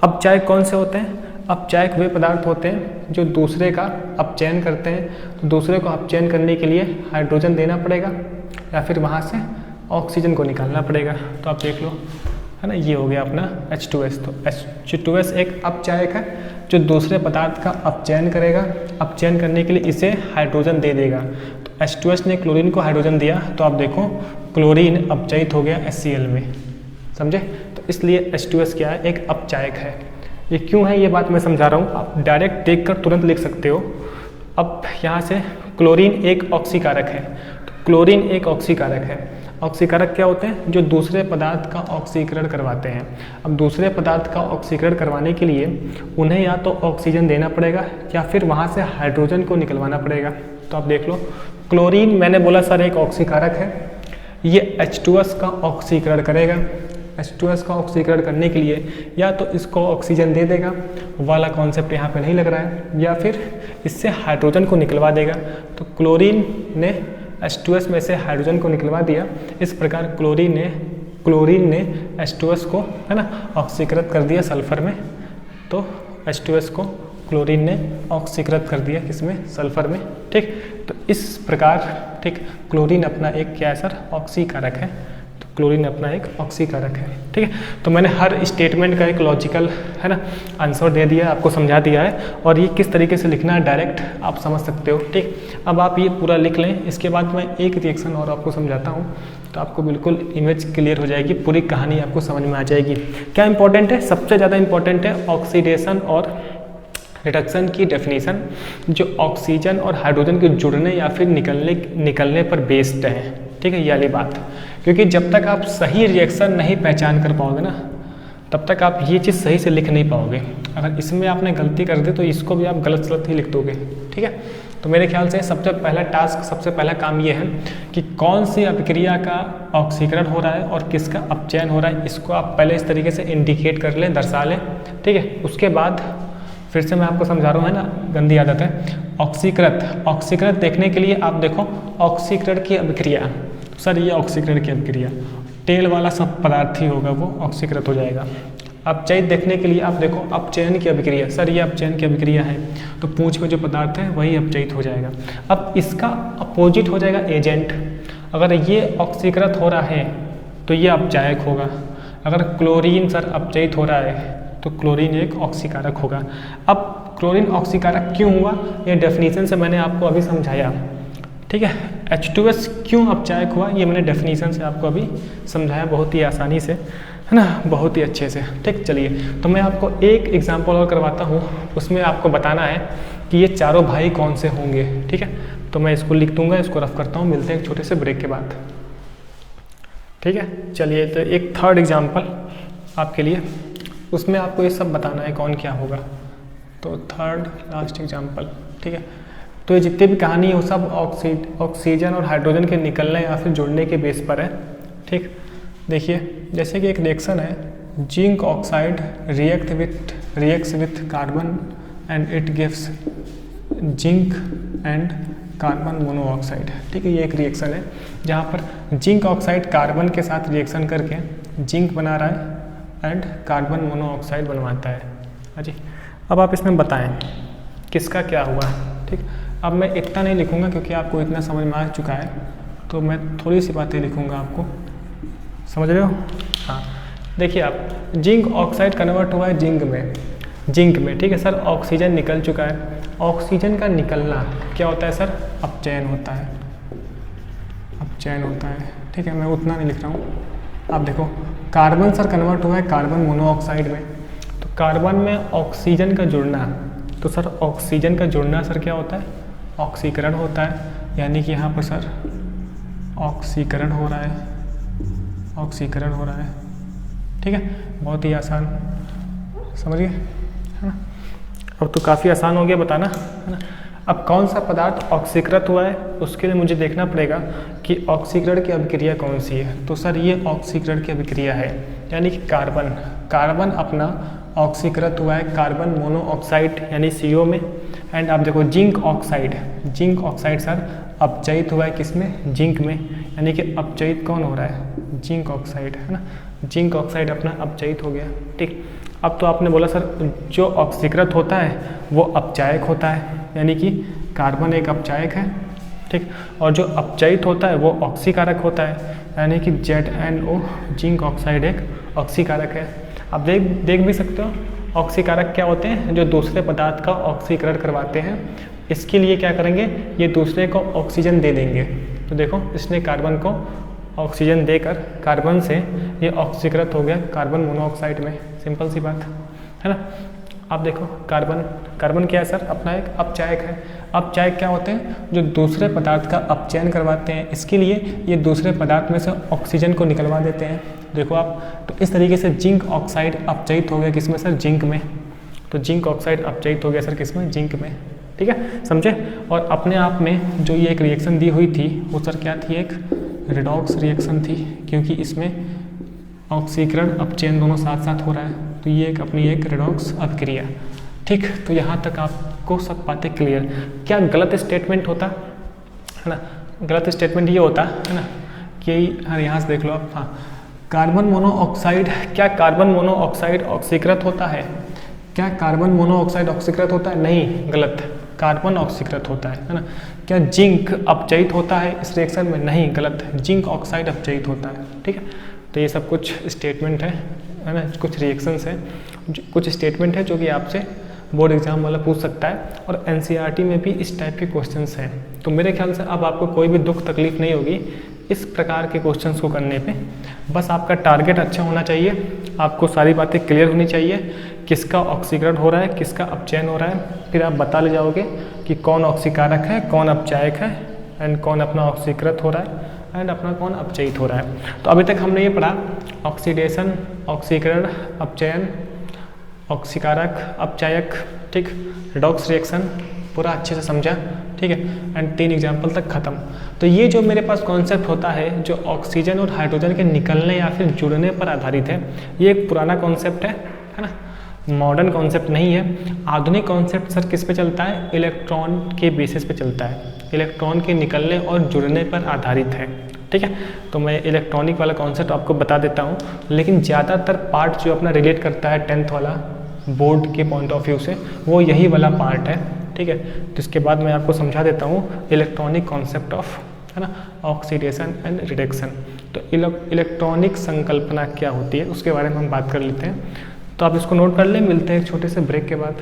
अपचायक कौन से होते हैं, अपचायक वे पदार्थ होते हैं जो दूसरे का अपचयन करते हैं, तो दूसरे को अपचयन करने के लिए हाइड्रोजन देना पड़ेगा या फिर वहाँ से ऑक्सीजन को निकालना पड़ेगा। तो आप देख लो, है ना, ये हो गया अपना H2S। तो H2S एक अपचायक है जो दूसरे पदार्थ का अपचयन करेगा, अपचयन करने के लिए इसे हाइड्रोजन दे देगा। तो H2S ने क्लोरीन को हाइड्रोजन दिया, तो आप देखो क्लोरीन अपचयित हो गया HCl में, समझे। तो इसलिए H2S क्या है, एक अपचायक है। ये क्यों है ये बात मैं समझा रहा हूँ, आप डायरेक्ट देखकर तुरंत लिख सकते हो। अब यहाँ से क्लोरीन एक ऑक्सीकारक है, तो क्लोरीन एक ऑक्सीकारक है। ऑक्सीकारक क्या होते हैं, जो दूसरे पदार्थ का ऑक्सीकरण करवाते हैं। अब दूसरे पदार्थ का ऑक्सीकरण करवाने के लिए उन्हें या तो ऑक्सीजन देना पड़ेगा या फिर वहाँ से हाइड्रोजन को निकलवाना पड़ेगा। तो आप देख लो, क्लोरीन मैंने बोला सर एक ऑक्सीकारक है, ये H2S का ऑक्सीकरण करेगा। H2S का ऑक्सीकरण करने के लिए या तो इसको ऑक्सीजन दे देगा, वाला कॉन्सेप्ट यहाँ पे नहीं लग रहा है, या फिर इससे हाइड्रोजन को निकलवा देगा। तो क्लोरीन ने H2S में से हाइड्रोजन को निकलवा दिया। इस प्रकार क्लोरीन ने H2S को, है ना, ऑक्सीकृत कर दिया सल्फर में। तो H2S को क्लोरीन ने ऑक्सीकृत कर दिया किसमें, सल्फर में। ठीक, तो इस प्रकार ठीक क्लोरीन अपना एक क्या है सर, ऑक्सीकारक है। तो क्लोरीन अपना एक ऑक्सीकारक है। ठीक है, तो मैंने हर स्टेटमेंट का एक लॉजिकल, है ना, आंसर दे दिया, आपको समझा दिया है, और ये किस तरीके से लिखना है डायरेक्ट आप समझ सकते हो। ठीक, अब आप ये पूरा लिख लें, इसके बाद मैं एक रिएक्शन और आपको समझाता हूँ, तो आपको बिल्कुल इमेज क्लियर हो जाएगी, पूरी कहानी आपको समझ में आ जाएगी। क्या इंपॉर्टेंट है, सबसे ज़्यादा इंपॉर्टेंट है ऑक्सीडेशन और रिडक्शन की डेफिनेशन, जो ऑक्सीजन और हाइड्रोजन के जुड़ने या फिर निकलने पर बेस्ड है। ठीक है, ये वाली बात, क्योंकि जब तक आप सही रिएक्शन नहीं पहचान कर पाओगे ना, तब तक आप ये चीज़ सही से लिख नहीं पाओगे। अगर इसमें आपने गलती कर दी तो इसको भी आप गलत ही लिख दोगे। ठीक है, तो मेरे ख्याल से सबसे पहला टास्क, सबसे पहला काम ये है कि कौन सी अभिक्रिया का ऑक्सीकरण हो रहा है और किसका अपचयन हो रहा है, इसको आप पहले इस तरीके से इंडिकेट कर लें, दर्शा लें। ठीक है, उसके बाद फिर से मैं आपको समझा रहा हूँ, है ना, गंदी आदत है। ऑक्सीकृत देखने के लिए आप देखो ऑक्सीकरण की अभिक्रिया, सर ये ऑक्सीकरण की अभिक्रिया, टेल वाला सब पदार्थ ही होगा वो ऑक्सीकृत हो जाएगा। अपचयित देखने के लिए आप देखो अपचयन की अभिक्रिया, सर ये अपचयन की अभिक्रिया है, तो पूंछ में जो पदार्थ है वही अपचयित हो जाएगा। अब इसका अपोजिट हो जाएगा एजेंट, अगर ये ऑक्सीकृत हो रहा है तो ये अपचायक होगा। अगर क्लोरीन सर अपचयित हो रहा है तो क्लोरीन एक ऑक्सीकारक होगा। अब क्लोरीन ऑक्सीकारक क्यों हुआ, ये डेफिनेशन से मैंने आपको अभी समझाया। ठीक है, H2S क्यों अपचायक हुआ, ये मैंने डेफिनेशन से आपको अभी समझाया, बहुत ही आसानी से, है ना, बहुत ही अच्छे से। ठीक, चलिए तो मैं आपको एक एग्जांपल और करवाता हूँ, उसमें आपको बताना है कि ये चारों भाई कौन से होंगे। ठीक है, तो मैं इसको लिख दूंगा, इसको रफ करता हूँ, मिलते हैं एक छोटे से ब्रेक के बाद। ठीक है, चलिए तो एक थर्ड एग्जाम्पल आपके लिए, उसमें आपको ये सब बताना है कौन क्या होगा। तो थर्ड लास्ट एग्जाम्पल। ठीक है, तो ये जितनी भी कहानी है वो सब ऑक्सीजन और हाइड्रोजन के निकलने या फिर जुड़ने के बेस पर है। ठीक, देखिए जैसे कि एक रिएक्शन है, zinc oxide reacts with carbon and it gives zinc and carbon monoxide. ठीक है, ये एक रिएक्शन है जहाँ पर जिंक ऑक्साइड कार्बन के साथ रिएक्शन करके जिंक बना रहा है एंड कार्बन मोनोऑक्साइड बनवाता है। हाँ जी, अब आप इसमें बताएं किसका क्या हुआ। ठीक, अब मैं इतना नहीं लिखूंगा क्योंकि आपको इतना समझ में आ चुका है, तो मैं थोड़ी सी बातें लिखूंगा, आपको समझ रहे हो। हाँ, देखिए आप, जिंक ऑक्साइड कन्वर्ट हुआ है जिंक में। ठीक है सर, ऑक्सीजन निकल चुका है। ऑक्सीजन का निकलना क्या होता है सर? अपचयन होता है, अपचयन होता है। ठीक है, मैं उतना नहीं लिख रहा हूँ। आप देखो, कार्बन सर कन्वर्ट हुआ है कार्बन मोनोऑक्साइड में, तो कार्बन में ऑक्सीजन का जुड़ना, तो सर ऑक्सीजन का जुड़ना सर क्या होता है? ऑक्सीकरण होता है। यानी कि यहाँ पर सर ऑक्सीकरण हो रहा है, ऑक्सीकरण हो रहा है। ठीक है, बहुत ही आसान, समझिए, है ना। अब तो काफ़ी आसान हो गया बताना, है ना। अब कौन सा पदार्थ ऑक्सीकृत हुआ है उसके लिए मुझे देखना पड़ेगा कि ऑक्सीकरण की अभिक्रिया कौन सी है। तो सर ये ऑक्सीकरण की अभिक्रिया है, यानी कि कार्बन अपना ऑक्सीकृत हुआ है कार्बन मोनोऑक्साइड यानी CO में। एंड आप देखो जिंक ऑक्साइड सर अपचयित हुआ है किसमें? जिंक में। यानी कि अपचयित कौन हो रहा है? जिंक ऑक्साइड, है ना। जिंक ऑक्साइड अपना अपचयित हो गया। ठीक, अब तो आपने बोला सर जो ऑक्सीकृत होता है वो अपचायक होता है, यानी कि कार्बन एक अपचायक है। ठीक, और जो अपचयित होता है वो ऑक्सीकारक होता है, यानी कि ZnO जिंक ऑक्साइड एक ऑक्सीकारक है। आप देख भी सकते हो ऑक्सीकारक क्या होते हैं? जो दूसरे पदार्थ का ऑक्सीकरण करवाते हैं। इसके लिए क्या करेंगे? ये दूसरे को ऑक्सीजन दे देंगे। तो देखो, इसने कार्बन को ऑक्सीजन देकर कार्बन से ये ऑक्सीकृत हो गया कार्बन मोनोऑक्साइड में। सिंपल सी बात है ना। आप देखो कार्बन क्या है सर? अपना एक अपचायक है। अपचायक क्या होते हैं? जो दूसरे पदार्थ का अपचयन करवाते हैं। इसके लिए ये दूसरे पदार्थ में से ऑक्सीजन को निकलवा देते हैं। देखो आप, तो इस तरीके से जिंक ऑक्साइड अपचयित हो गया किसमें सर? जिंक में। तो जिंक ऑक्साइड अपचयित हो गया सर किसमें? जिंक में। ठीक है, समझे। और अपने आप में जो ये एक रिएक्शन दी हुई थी वो सर क्या थी? एक रिडॉक्स रिएक्शन थी, क्योंकि इसमें ऑक्सीकरण अपचयन दोनों साथ साथ हो रहा है। तो ये अपनी एक रिडॉक्स अभिक्रिया। ठीक, तो यहाँ तक आपको सब बातें क्लियर। क्या गलत स्टेटमेंट होता है ना? गलत स्टेटमेंट ये होता है ना कि हाँ, यहाँ से देख लो आप। हाँ, कार्बन मोनोऑक्साइड, क्या कार्बन मोनोऑक्साइड ऑक्सीकृत होता है? क्या कार्बन मोनोऑक्साइड ऑक्सीकृत होता है? नहीं, गलत। कार्बन ऑक्सीकृत होता है ना। क्या जिंक अपचयित होता है इस रिएक्शन में? नहीं, गलत। जिंक ऑक्साइड अपचयित होता है। ठीक है, तो ये सब कुछ स्टेटमेंट है ना, कुछ रिएक्शंस हैं, कुछ स्टेटमेंट है जो कि आपसे बोर्ड एग्जाम वाला पूछ सकता है। और NCERT में भी इस टाइप के क्वेश्चंस हैं। तो मेरे ख्याल से अब आपको कोई भी दुख तकलीफ नहीं होगी इस प्रकार के क्वेश्चंस को करने पे। बस आपका टारगेट अच्छा होना चाहिए, आपको सारी बातें क्लियर होनी चाहिए, किसका ऑक्सीकरण हो रहा है, किसका अपचयन हो रहा है। फिर आप बता ले जाओगे कि कौन ऑक्सीकारक है, कौन अपचायक है, एंड कौन अपना ऑक्सीकृत हो रहा है एंड अपना कौन अपचयित हो रहा है। तो अभी तक हमने ये पढ़ा ऑक्सीडेशन, ऑक्सीकरण, अपचयन, ऑक्सीकारक, अपचायक, ठीक, रिडॉक्स रिएक्शन, पूरा अच्छे से समझा। ठीक है, एंड 3 एग्जाम्पल तक खत्म। तो ये जो मेरे पास कॉन्सेप्ट होता है जो ऑक्सीजन और हाइड्रोजन के निकलने या फिर जुड़ने पर आधारित है, ये एक पुराना कॉन्सेप्ट है ना, मॉडर्न कॉन्सेप्ट नहीं है। आधुनिक कॉन्सेप्ट सर किस पे चलता है? इलेक्ट्रॉन के बेसिस पे चलता है, इलेक्ट्रॉन के निकलने और जुड़ने पर आधारित है। ठीक है, तो मैं इलेक्ट्रॉनिक वाला कॉन्सेप्ट आपको बता देता हूँ, लेकिन ज़्यादातर पार्ट जो अपना रिलेट करता है 10th वाला बोर्ड के पॉइंट ऑफ व्यू से, वो यही वाला पार्ट है। ठीक है, तो इसके बाद मैं आपको समझा देता हूँ इलेक्ट्रॉनिक कॉन्सेप्ट ऑफ, है ना, ऑक्सीडेशन एंड रिडक्शन। तो इलेक्ट्रॉनिक संकल्पना क्या होती है उसके बारे में हम बात कर लेते हैं। तो आप इसको नोट कर लें, मिलते हैं एक छोटे से ब्रेक के बाद।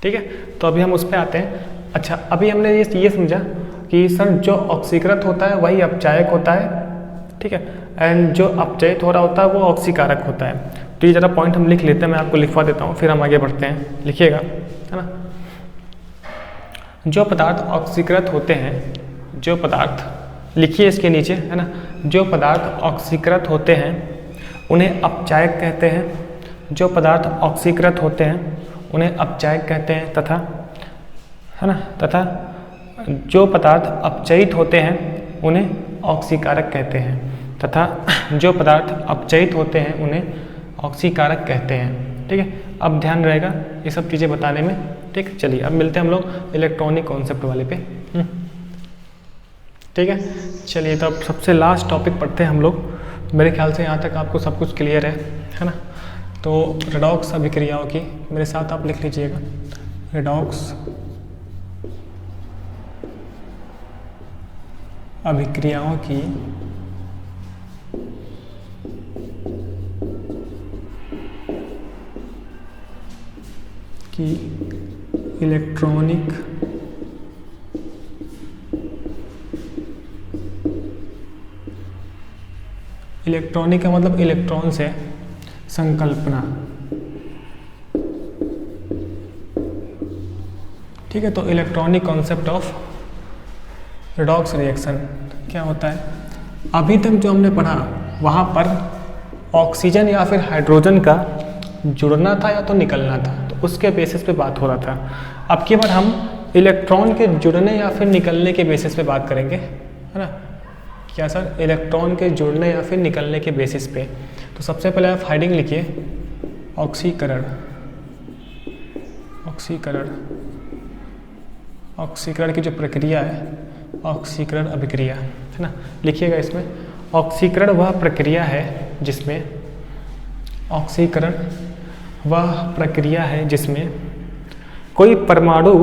ठीक है, तो अभी हम उस पर आते हैं। अच्छा, अभी हमने ये समझा कि सर जो ऑक्सीकृत होता है वही अपचायक होता है। ठीक है, एंड जो अपचयित हो रहा होता है वो ऑक्सीकारक होता है। तो ये ज़रा पॉइंट हम लिख लेते हैं, मैं आपको लिखवा देता हूँ, फिर हम आगे बढ़ते हैं। लिखिएगा, है ना। जो पदार्थ ऑक्सीकृत होते हैं, जो पदार्थ, लिखिए इसके नीचे, है ना, जो पदार्थ ऑक्सीकृत होते हैं उन्हें अपचायक कहते हैं। जो पदार्थ ऑक्सीकृत होते हैं उन्हें अपचायक कहते हैं, तथा, है ना, तथा जो पदार्थ अपचयित होते हैं उन्हें ऑक्सीकारक कहते हैं, तथा जो पदार्थ अपचयित होते हैं उन्हें ऑक्सीकारक कहते हैं। ठीक है, अब ध्यान रहेगा ये सब चीज़ें बताने में। ठीक, चलिए अब मिलते हैं हम लोग इलेक्ट्रॉनिक कॉन्सेप्ट वाले पे। ठीक है, चलिए तो अब सबसे लास्ट टॉपिक पढ़ते हैं हम लोग। मेरे ख्याल से यहाँ तक आपको सब कुछ क्लियर है ना। तो रेडॉक्स अभिक्रियाओं की मेरे साथ आप लिख लीजिएगा, रेडॉक्स अभिक्रियाओं की इलेक्ट्रॉनिक का मतलब इलेक्ट्रॉन से संकल्पना। ठीक है, तो electronic concept of redox reaction क्या होता है। अभी तक जो हमने पढ़ा वहाँ पर ऑक्सीजन या फिर हाइड्रोजन का जुड़ना था या तो निकलना था, तो उसके बेसिस पे बात हो रहा था। अब की बार हम इलेक्ट्रॉन के जुड़ने या फिर निकलने के बेसिस पे बात करेंगे, है ना। क्या सर, इलेक्ट्रॉन के जुड़ने या फिर निकलने के बेसिस पे। तो सबसे पहले आप हेडिंग लिखिए ऑक्सीकरण। ऑक्सीकरण की जो प्रक्रिया है ऑक्सीकरण अभिक्रिया, है ना। लिखिएगा इसमें, ऑक्सीकरण वह प्रक्रिया है जिसमें कोई परमाणु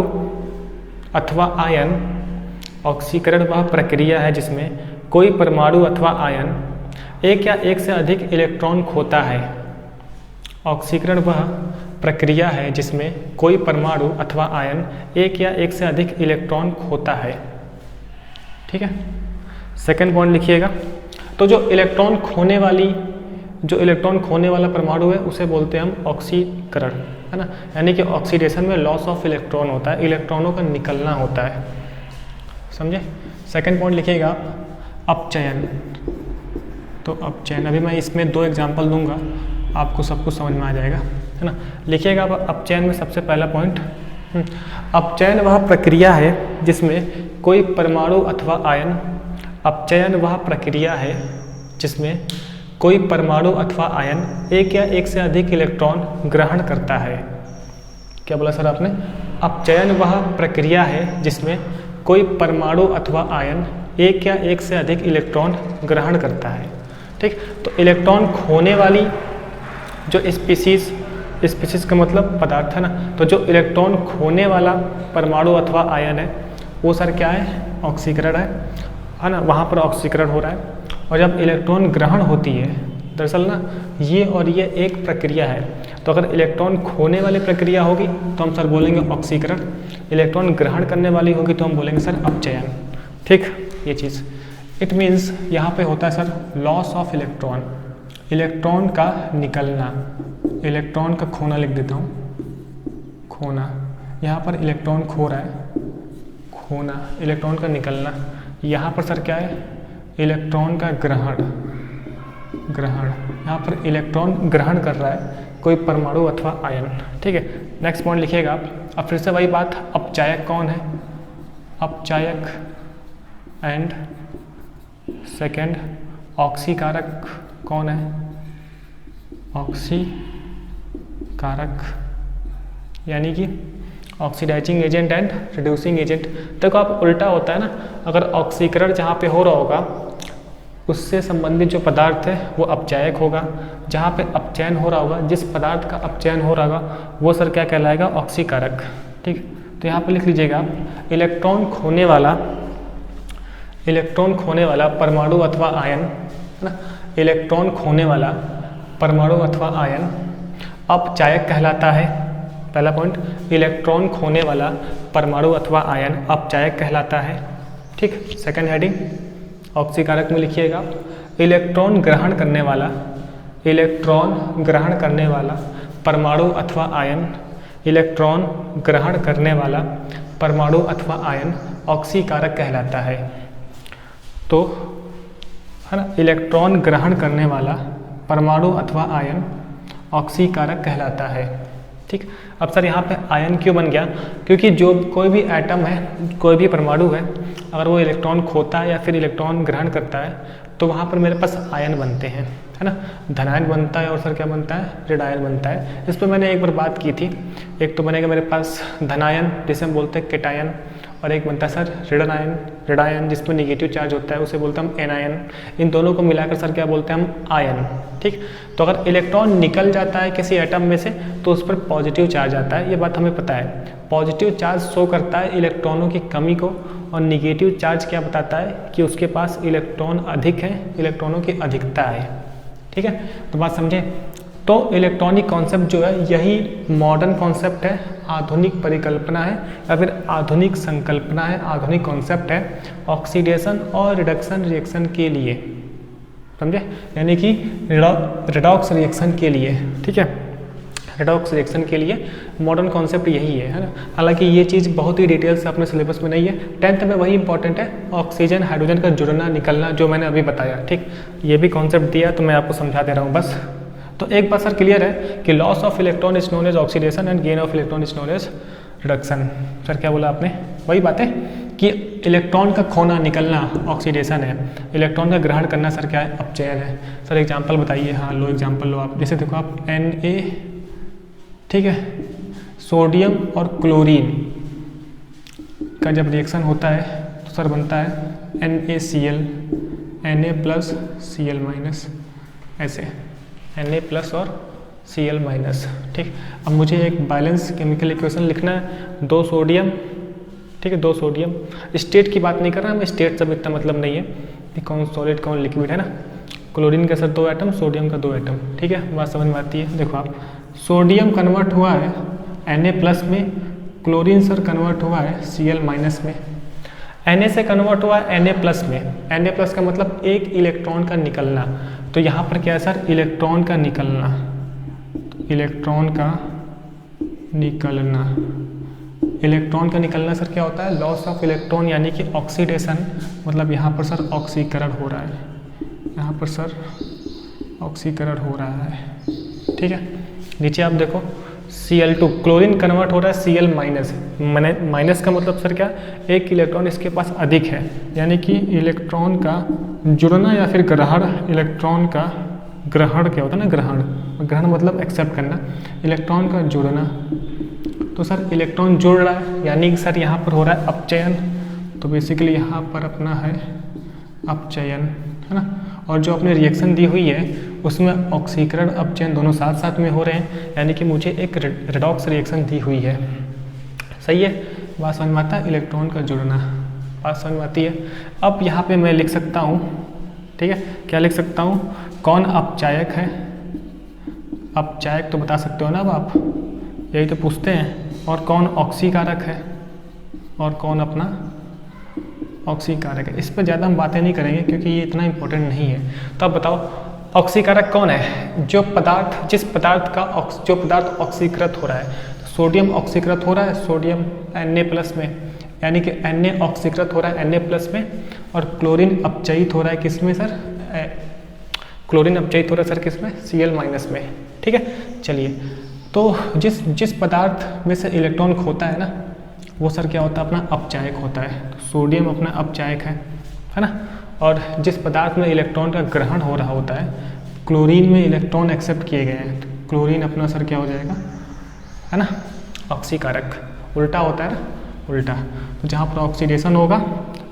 अथवा आयन, ऑक्सीकरण वह प्रक्रिया है जिसमें कोई परमाणु अथवा आयन एक या एक से अधिक इलेक्ट्रॉन खोता है। ऑक्सीकरण वह प्रक्रिया है जिसमें कोई परमाणु अथवा आयन एक या एक से अधिक इलेक्ट्रॉन खोता है। ठीक है, सेकंड पॉइंट लिखिएगा। तो जो इलेक्ट्रॉन खोने वाला परमाणु है उसे बोलते हैं हम ऑक्सीकरण, है ना। यानी कि ऑक्सीडेशन में लॉस ऑफ इलेक्ट्रॉन होता है, इलेक्ट्रॉनों का निकलना होता है, समझे। सेकंड पॉइंट लिखिएगा अपचयन। तो अपचयन, अभी मैं इसमें 2 एग्जाम्पल दूंगा, आपको सब कुछ समझ में आ जाएगा, है ना। लिखिएगा अपचयन में सबसे पहला पॉइंट, अपचयन वह प्रक्रिया है जिसमें कोई परमाणु अथवा आयन, अपचयन वह प्रक्रिया है जिसमें कोई परमाणु अथवा आयन एक या एक से अधिक इलेक्ट्रॉन ग्रहण करता है। क्या बोला सर आपने? अपचयन वह प्रक्रिया है जिसमें कोई परमाणु अथवा आयन एक या एक से अधिक इलेक्ट्रॉन ग्रहण करता है। ठीक, तो इलेक्ट्रॉन खोने वाली जो स्पीसीज का मतलब पदार्थ है ना, तो जो इलेक्ट्रॉन खोने वाला परमाणु अथवा आयन है वो सर क्या है? ऑक्सीकरण है ना। वहाँ पर ऑक्सीकरण हो रहा है। और जब इलेक्ट्रॉन ग्रहण होती है, दरअसल ना ये और ये एक प्रक्रिया है। तो अगर इलेक्ट्रॉन खोने वाली प्रक्रिया होगी तो हम सर बोलेंगे ऑक्सीकरण, इलेक्ट्रॉन ग्रहण करने वाली होगी तो हम बोलेंगे सर अपचयन। ठीक, ये चीज़ इट मीन्स यहाँ पे होता है sir loss of electron, electron का निकलना। इलेक्ट्रॉन का खोना लिख देता हूँ, खोना। यहाँ पर इलेक्ट्रॉन खो रहा है, खोना, इलेक्ट्रॉन का निकलना। यहाँ पर सर क्या है? इलेक्ट्रॉन का ग्रहण। यहाँ पर इलेक्ट्रॉन ग्रहण कर रहा है कोई परमाणु अथवा आयन। ठीक है, नेक्स्ट पॉइंट लिखिएगा आप। अब फिर से वही बात, अपचायक कौन है? अपचायक एंड सेकंड ऑक्सीकारक कौन है? ऑक्सीकारक यानी कि oxidizing agent and reducing agent. देखो आप उल्टा होता है ना, अगर ऑक्सीकरण जहाँ पे हो रहा होगा उससे संबंधित जो पदार्थ है वो अपचायक होगा, जहाँ पे अपचयन हो रहा होगा, जिस पदार्थ का अपचयन हो रहा होगा वो सर क्या कहलाएगा? ऑक्सीकारक। ठीक, तो यहाँ पे लिख लीजिएगा आप, इलेक्ट्रॉन खोने वाला परमाणु अथवा आयन, है ना। इलेक्ट्रॉन खोने वाला परमाणु अथवा आयन अपचायक कहलाता है। पहला पॉइंट, इलेक्ट्रॉन खोने वाला परमाणु अथवा आयन अपचायक कहलाता है। ठीक, सेकंड हेडिंग ऑक्सीकारक में लिखिएगा, इलेक्ट्रॉन ग्रहण करने वाला परमाणु अथवा आयन, इलेक्ट्रॉन ग्रहण करने वाला परमाणु अथवा आयन ऑक्सीकारक कहलाता है। तो है ना, इलेक्ट्रॉन ग्रहण करने वाला परमाणु अथवा आयन ऑक्सीकारक कहलाता है। ठीक, अब सर यहाँ पे आयन क्यों बन गया? क्योंकि जो कोई भी एटम है, कोई भी परमाणु है, अगर वो इलेक्ट्रॉन खोता है या फिर इलेक्ट्रॉन ग्रहण करता है तो वहाँ पर मेरे पास आयन बनते हैं, है ना, धनायन बनता है और सर क्या बनता है, ऋणायन बनता है। इस पर मैंने एक बार बात की थी। एक तो बनेगा मेरे पास धनायन जिसे हम बोलते हैं केटायन, और एक बनता है सर ऋणायन, ऋणायन जिसमें निगेटिव चार्ज होता है उसे बोलते हैं हम एनायन। इन दोनों को मिलाकर सर क्या बोलते हैं हम, आयन। ठीक, तो अगर इलेक्ट्रॉन निकल जाता है किसी एटम में से तो उस पर पॉजिटिव चार्ज आता है, ये बात हमें पता है। पॉजिटिव चार्ज शो करता है इलेक्ट्रॉनों की कमी को, और निगेटिव चार्ज क्या बताता है कि उसके पास इलेक्ट्रॉन अधिक है, इलेक्ट्रॉनों की अधिकता है। ठीक है, तो बात समझे। तो इलेक्ट्रॉनिक कॉन्सेप्ट जो है यही मॉडर्न कॉन्सेप्ट है, आधुनिक परिकल्पना है या फिर आधुनिक संकल्पना है, आधुनिक कॉन्सेप्ट है ऑक्सीडेशन और रिडक्शन रिएक्शन के लिए, समझे, यानी कि रिडॉक्स रिएक्शन के लिए। ठीक है, रिडॉक्स रिएक्शन के लिए मॉडर्न कॉन्सेप्ट यही है ना। हालांकि ये चीज़ बहुत ही डिटेल से अपने सिलेबस में नहीं है, 10th में वही इंपॉर्टेंट है, ऑक्सीजन हाइड्रोजन का जुड़ना निकलना जो मैंने अभी बताया। ठीक, ये भी कॉन्सेप्ट दिया तो मैं आपको समझा दे रहा हूँ बस। तो एक बात सर क्लियर है कि loss of electron is known as oxidation and gain of electron is known as reduction. Sir क्या बोला आपने, वही बात है कि इलेक्ट्रॉन का खोना निकलना ऑक्सीडेशन है, इलेक्ट्रॉन का ग्रहण करना सर क्या है, अपचयन है। सर एग्जांपल बताइए। हाँ लो एग्जांपल लो आप, जैसे देखो आप Na, ठीक है, सोडियम और क्लोरीन का जब रिएक्शन होता है तो सर बनता है NaCl, Na plus Cl minus, ऐसे Na प्लस और Cl माइनस। ठीक, अब मुझे एक बैलेंस केमिकल इक्वेशन लिखना है, 2 सोडियम, ठीक है, 2 सोडियम। स्टेट की बात नहीं कर रहा, हमें स्टेट सब इतना मतलब नहीं है कि कौन सॉलिड कौन लिक्विड है ना। क्लोरीन का सर 2 एटम, सोडियम का 2 एटम। ठीक है, बात समझ में आती है। देखो आप, सोडियम कन्वर्ट हुआ है Na प्लस में, क्लोरीन सर कन्वर्ट हुआ है Cl माइनस में। Na से कन्वर्ट हुआ है Na प्लस में, Na प्लस का मतलब एक इलेक्ट्रॉन का निकलना। तो यहाँ पर क्या है सर, इलेक्ट्रॉन का निकलना, इलेक्ट्रॉन का निकलना। इलेक्ट्रॉन का निकलना सर क्या होता है, लॉस ऑफ इलेक्ट्रॉन, यानी कि ऑक्सीडेशन, मतलब यहाँ पर सर ऑक्सीकरण हो रहा है, यहाँ पर सर ऑक्सीकरण हो रहा है। ठीक है, नीचे आप देखो Cl2, क्लोरीन कन्वर्ट हो रहा है Cl माइनस, माइनस का मतलब सर क्या, एक इलेक्ट्रॉन इसके पास अधिक है, यानी कि इलेक्ट्रॉन का जुड़ना या फिर ग्रहण। इलेक्ट्रॉन का ग्रहण क्या होता है ना, ग्रहण, ग्रहण मतलब एक्सेप्ट करना, इलेक्ट्रॉन का जुड़ना। तो सर इलेक्ट्रॉन जुड़ रहा है, यानी कि सर यहाँ पर हो रहा है अपचयन। तो बेसिकली यहाँ पर अपना है अपचयन, है ना। और जो अपने रिएक्शन दी हुई है उसमें ऑक्सीकरण अपचयन दोनों साथ साथ में हो रहे हैं, यानी कि मुझे एक रिडॉक्स रिएक्शन दी हुई है। सही है, बात समझ में आता है, इलेक्ट्रॉन का जुड़ना, बात समझ में आती है। अब यहाँ पे मैं लिख सकता हूँ, ठीक है, क्या लिख सकता हूँ, कौन अपचायक है, अपचायक तो बता सकते हो ना अब आप, यही तो पूछते हैं। और कौन ऑक्सीकारक है, और कौन अपना ऑक्सीकारक है। इस पर ज़्यादा हम बातें नहीं करेंगे क्योंकि ये इतना इम्पोर्टेंट नहीं है। तो अब बताओ ऑक्सीकारक कौन है, जो पदार्थ, जिस पदार्थ का जो पदार्थ ऑक्सीकृत हो रहा है। तो सोडियम ऑक्सीकृत हो रहा है सोडियम Na प्लस में, यानी कि Na ऑक्सीकृत हो रहा है Na प्लस में, और क्लोरीन अपचयित हो रहा है किसमें सर, क्लोरीन अपचयित हो रहा है सर किसमें, Cl माइनस में। ठीक है, चलिए, तो जिस पदार्थ में से इलेक्ट्रॉन खोता है ना वो सर क्या होता है, अपना अपचायक होता है। तो सोडियम अपना अपचायक है ना। और जिस पदार्थ में इलेक्ट्रॉन का ग्रहण हो रहा होता है, क्लोरीन में इलेक्ट्रॉन एक्सेप्ट किए गए हैं, तो क्लोरीन अपना सर क्या हो जाएगा, है ना, ऑक्सीकारक। उल्टा होता है ना, उल्टा। तो जहाँ पर ऑक्सीडेशन होगा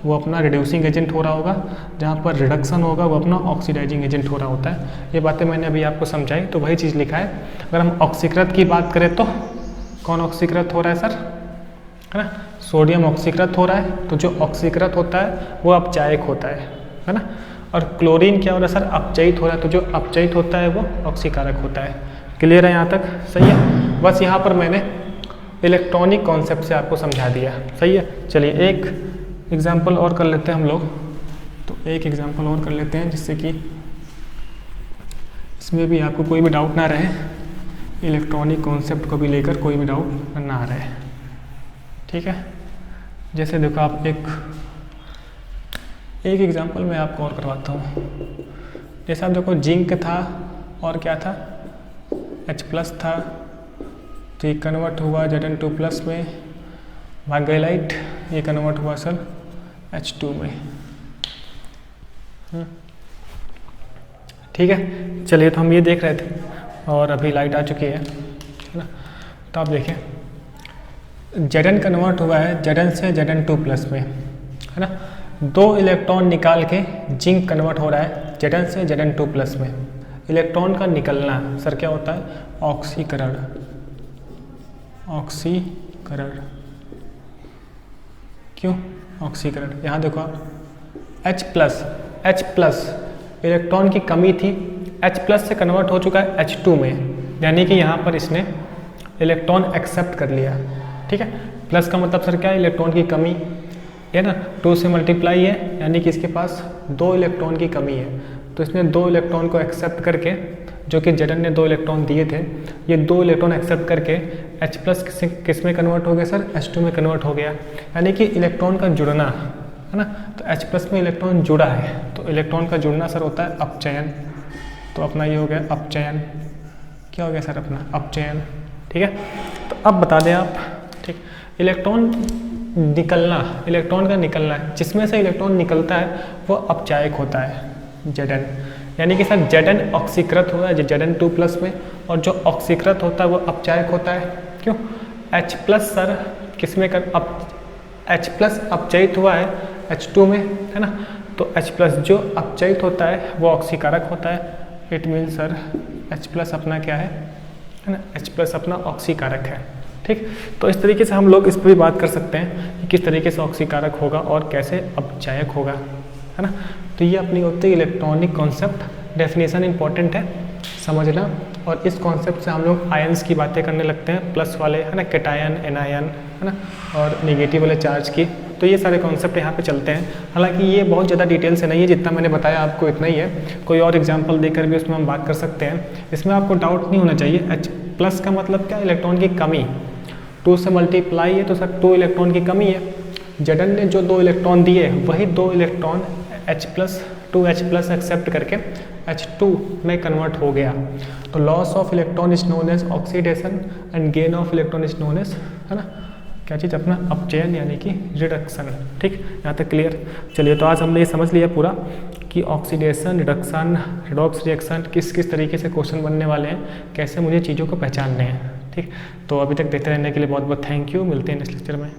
वो अपना रिड्यूसिंग एजेंट हो रहा होगा, जहाँ पर रिडक्शन होगा वो अपना ऑक्सीडाइजिंग एजेंट हो रहा होता है। ये बातें मैंने अभी आपको समझाई, तो वही चीज़ लिखा है। अगर हम ऑक्सीकृत की बात करें तो कौन ऑक्सीकृत हो रहा है सर, है ना, सोडियम ऑक्सीकृत हो रहा है। तो जो ऑक्सीकृत होता है वो अपचायक होता है ना। और क्लोरीन क्या हो रहा है सर, अपचयित हो रहा है। तो जो अपचयित होता है वो ऑक्सीकारक होता है। क्लियर है यहाँ तक, सही है। बस यहाँ पर मैंने इलेक्ट्रॉनिक कॉन्सेप्ट से आपको समझा दिया, सही है। चलिए एक एग्जाम्पल और कर लेते हैं हम लोग, तो एक एग्जाम्पल और कर लेते हैं जिससे कि इसमें भी आपको कोई भी डाउट ना रहे, इलेक्ट्रॉनिक कॉन्सेप्ट को भी लेकर कोई भी डाउट ना रहे। ठीक है, जैसे देखो आप एक एग्जांपल मैं आपको और करवाता हूँ। जैसे आप देखो जिंक था और क्या था, H प्लस था, तो ये कन्वर्ट हुआ Zn2 प्लस में, भाग्यलाइट ये कन्वर्ट हुआ सर H2 में। ठीक है। चलिए, तो हम ये देख रहे थे और अभी लाइट आ चुकी है ना। तो आप देखें Zn कन्वर्ट हुआ है Zn से Zn2+ में, है ना। 2 इलेक्ट्रॉन निकाल के जिंक कन्वर्ट हो रहा है Zn से Zn2+ में। इलेक्ट्रॉन का निकलना सर क्या होता है? ऑक्सीकरण। ऑक्सीकरण क्यों ऑक्सीकरण? यहाँ देखो आप H+ इलेक्ट्रॉन की कमी थी, H+ से कन्वर्ट हो चुका है H2 में, यानी कि यहाँ पर इसने इलेक्ट्रॉन एक्सेप्ट कर लिया। ठीक है, प्लस का मतलब सर क्या है? इलेक्ट्रॉन की कमी है ना, 2 से मल्टीप्लाई है, यानी कि इसके पास 2 इलेक्ट्रॉन की कमी है। तो इसने 2 इलेक्ट्रॉन को एक्सेप्ट करके, जो कि Zn ने 2 इलेक्ट्रॉन दिए थे, ये 2 इलेक्ट्रॉन एक्सेप्ट करके H+ किस में कन्वर्ट हो गया सर? H2 में कन्वर्ट हो गया, यानी कि इलेक्ट्रॉन का जुड़ना, है ना। तो H+ में इलेक्ट्रॉन जुड़ा है, तो इलेक्ट्रॉन का जुड़ना सर होता है अपचयन। तो अपना ये हो गया अपचयन। क्या हो गया सर? अपना अपचयन। ठीक है, तो अब बता दें आप, ठीक, इलेक्ट्रॉन इलेक्ट्रॉन का निकलना, जिसमें से इलेक्ट्रॉन निकलता है वो अपचायक होता है Zn, यानी कि सर Zn ऑक्सीकृत हुआ है Zn2+ में, और जो ऑक्सीकृत होता है वो अपचायक होता है। क्यों? H+ सर किस में H+ अपचयित हुआ है H2 में, है ना। तो H+ जो अपचयित होता है वो ऑक्सीकारक होता है। इट मीन सर H+ अपना क्या है ना, H+ अपना ऑक्सीकारक है। ठीक, तो इस तरीके से हम लोग इस पर भी बात कर सकते हैं कि किस तरीके से ऑक्सीकारक होगा और कैसे अपचायक होगा, है ना। तो ये अपनी होती है इलेक्ट्रॉनिक कॉन्सेप्ट। डेफिनेशन इंपॉर्टेंट है समझना, और इस कॉन्सेप्ट से हम लोग आयंस की बातें करने लगते हैं, प्लस वाले, है ना, कैटायन, एनायन, है ना, और नेगेटिव वाले चार्ज की। तो ये सारे कॉन्सेप्ट यहाँ पे चलते हैं। हालांकि ये बहुत ज़्यादा डिटेल से नहीं है, जितना मैंने बताया आपको इतना ही है। कोई और एग्जांपल देकर भी उसमें हम बात कर सकते हैं। इसमें आपको डाउट नहीं होना चाहिए। H+ का मतलब क्या? इलेक्ट्रॉन की कमी। 2 से मल्टीप्लाई है तो सर 2 इलेक्ट्रॉन की कमी है। Zn ने जो 2 इलेक्ट्रॉन दिए, वही 2 इलेक्ट्रॉन H+ एक्सेप्ट करके H2 में कन्वर्ट हो गया। तो loss of electron is known as oxidation and gain of electron is known as, है ना, क्या चीज़? अपना अपचयन, यानी कि रिडक्शन। ठीक, यहाँ तक क्लियर। चलिए, तो आज हमने ये समझ लिया पूरा कि ऑक्सीडेशन, रिडक्शन, रिडॉक्स रिएक्शन किस किस तरीके से क्वेश्चन बनने वाले हैं, कैसे मुझे चीज़ों को पहचानने हैं। ठीक, तो अभी तक देखते रहने के लिए बहुत बहुत थैंक यू। मिलते हैं नेक्स्ट लेक्चर में।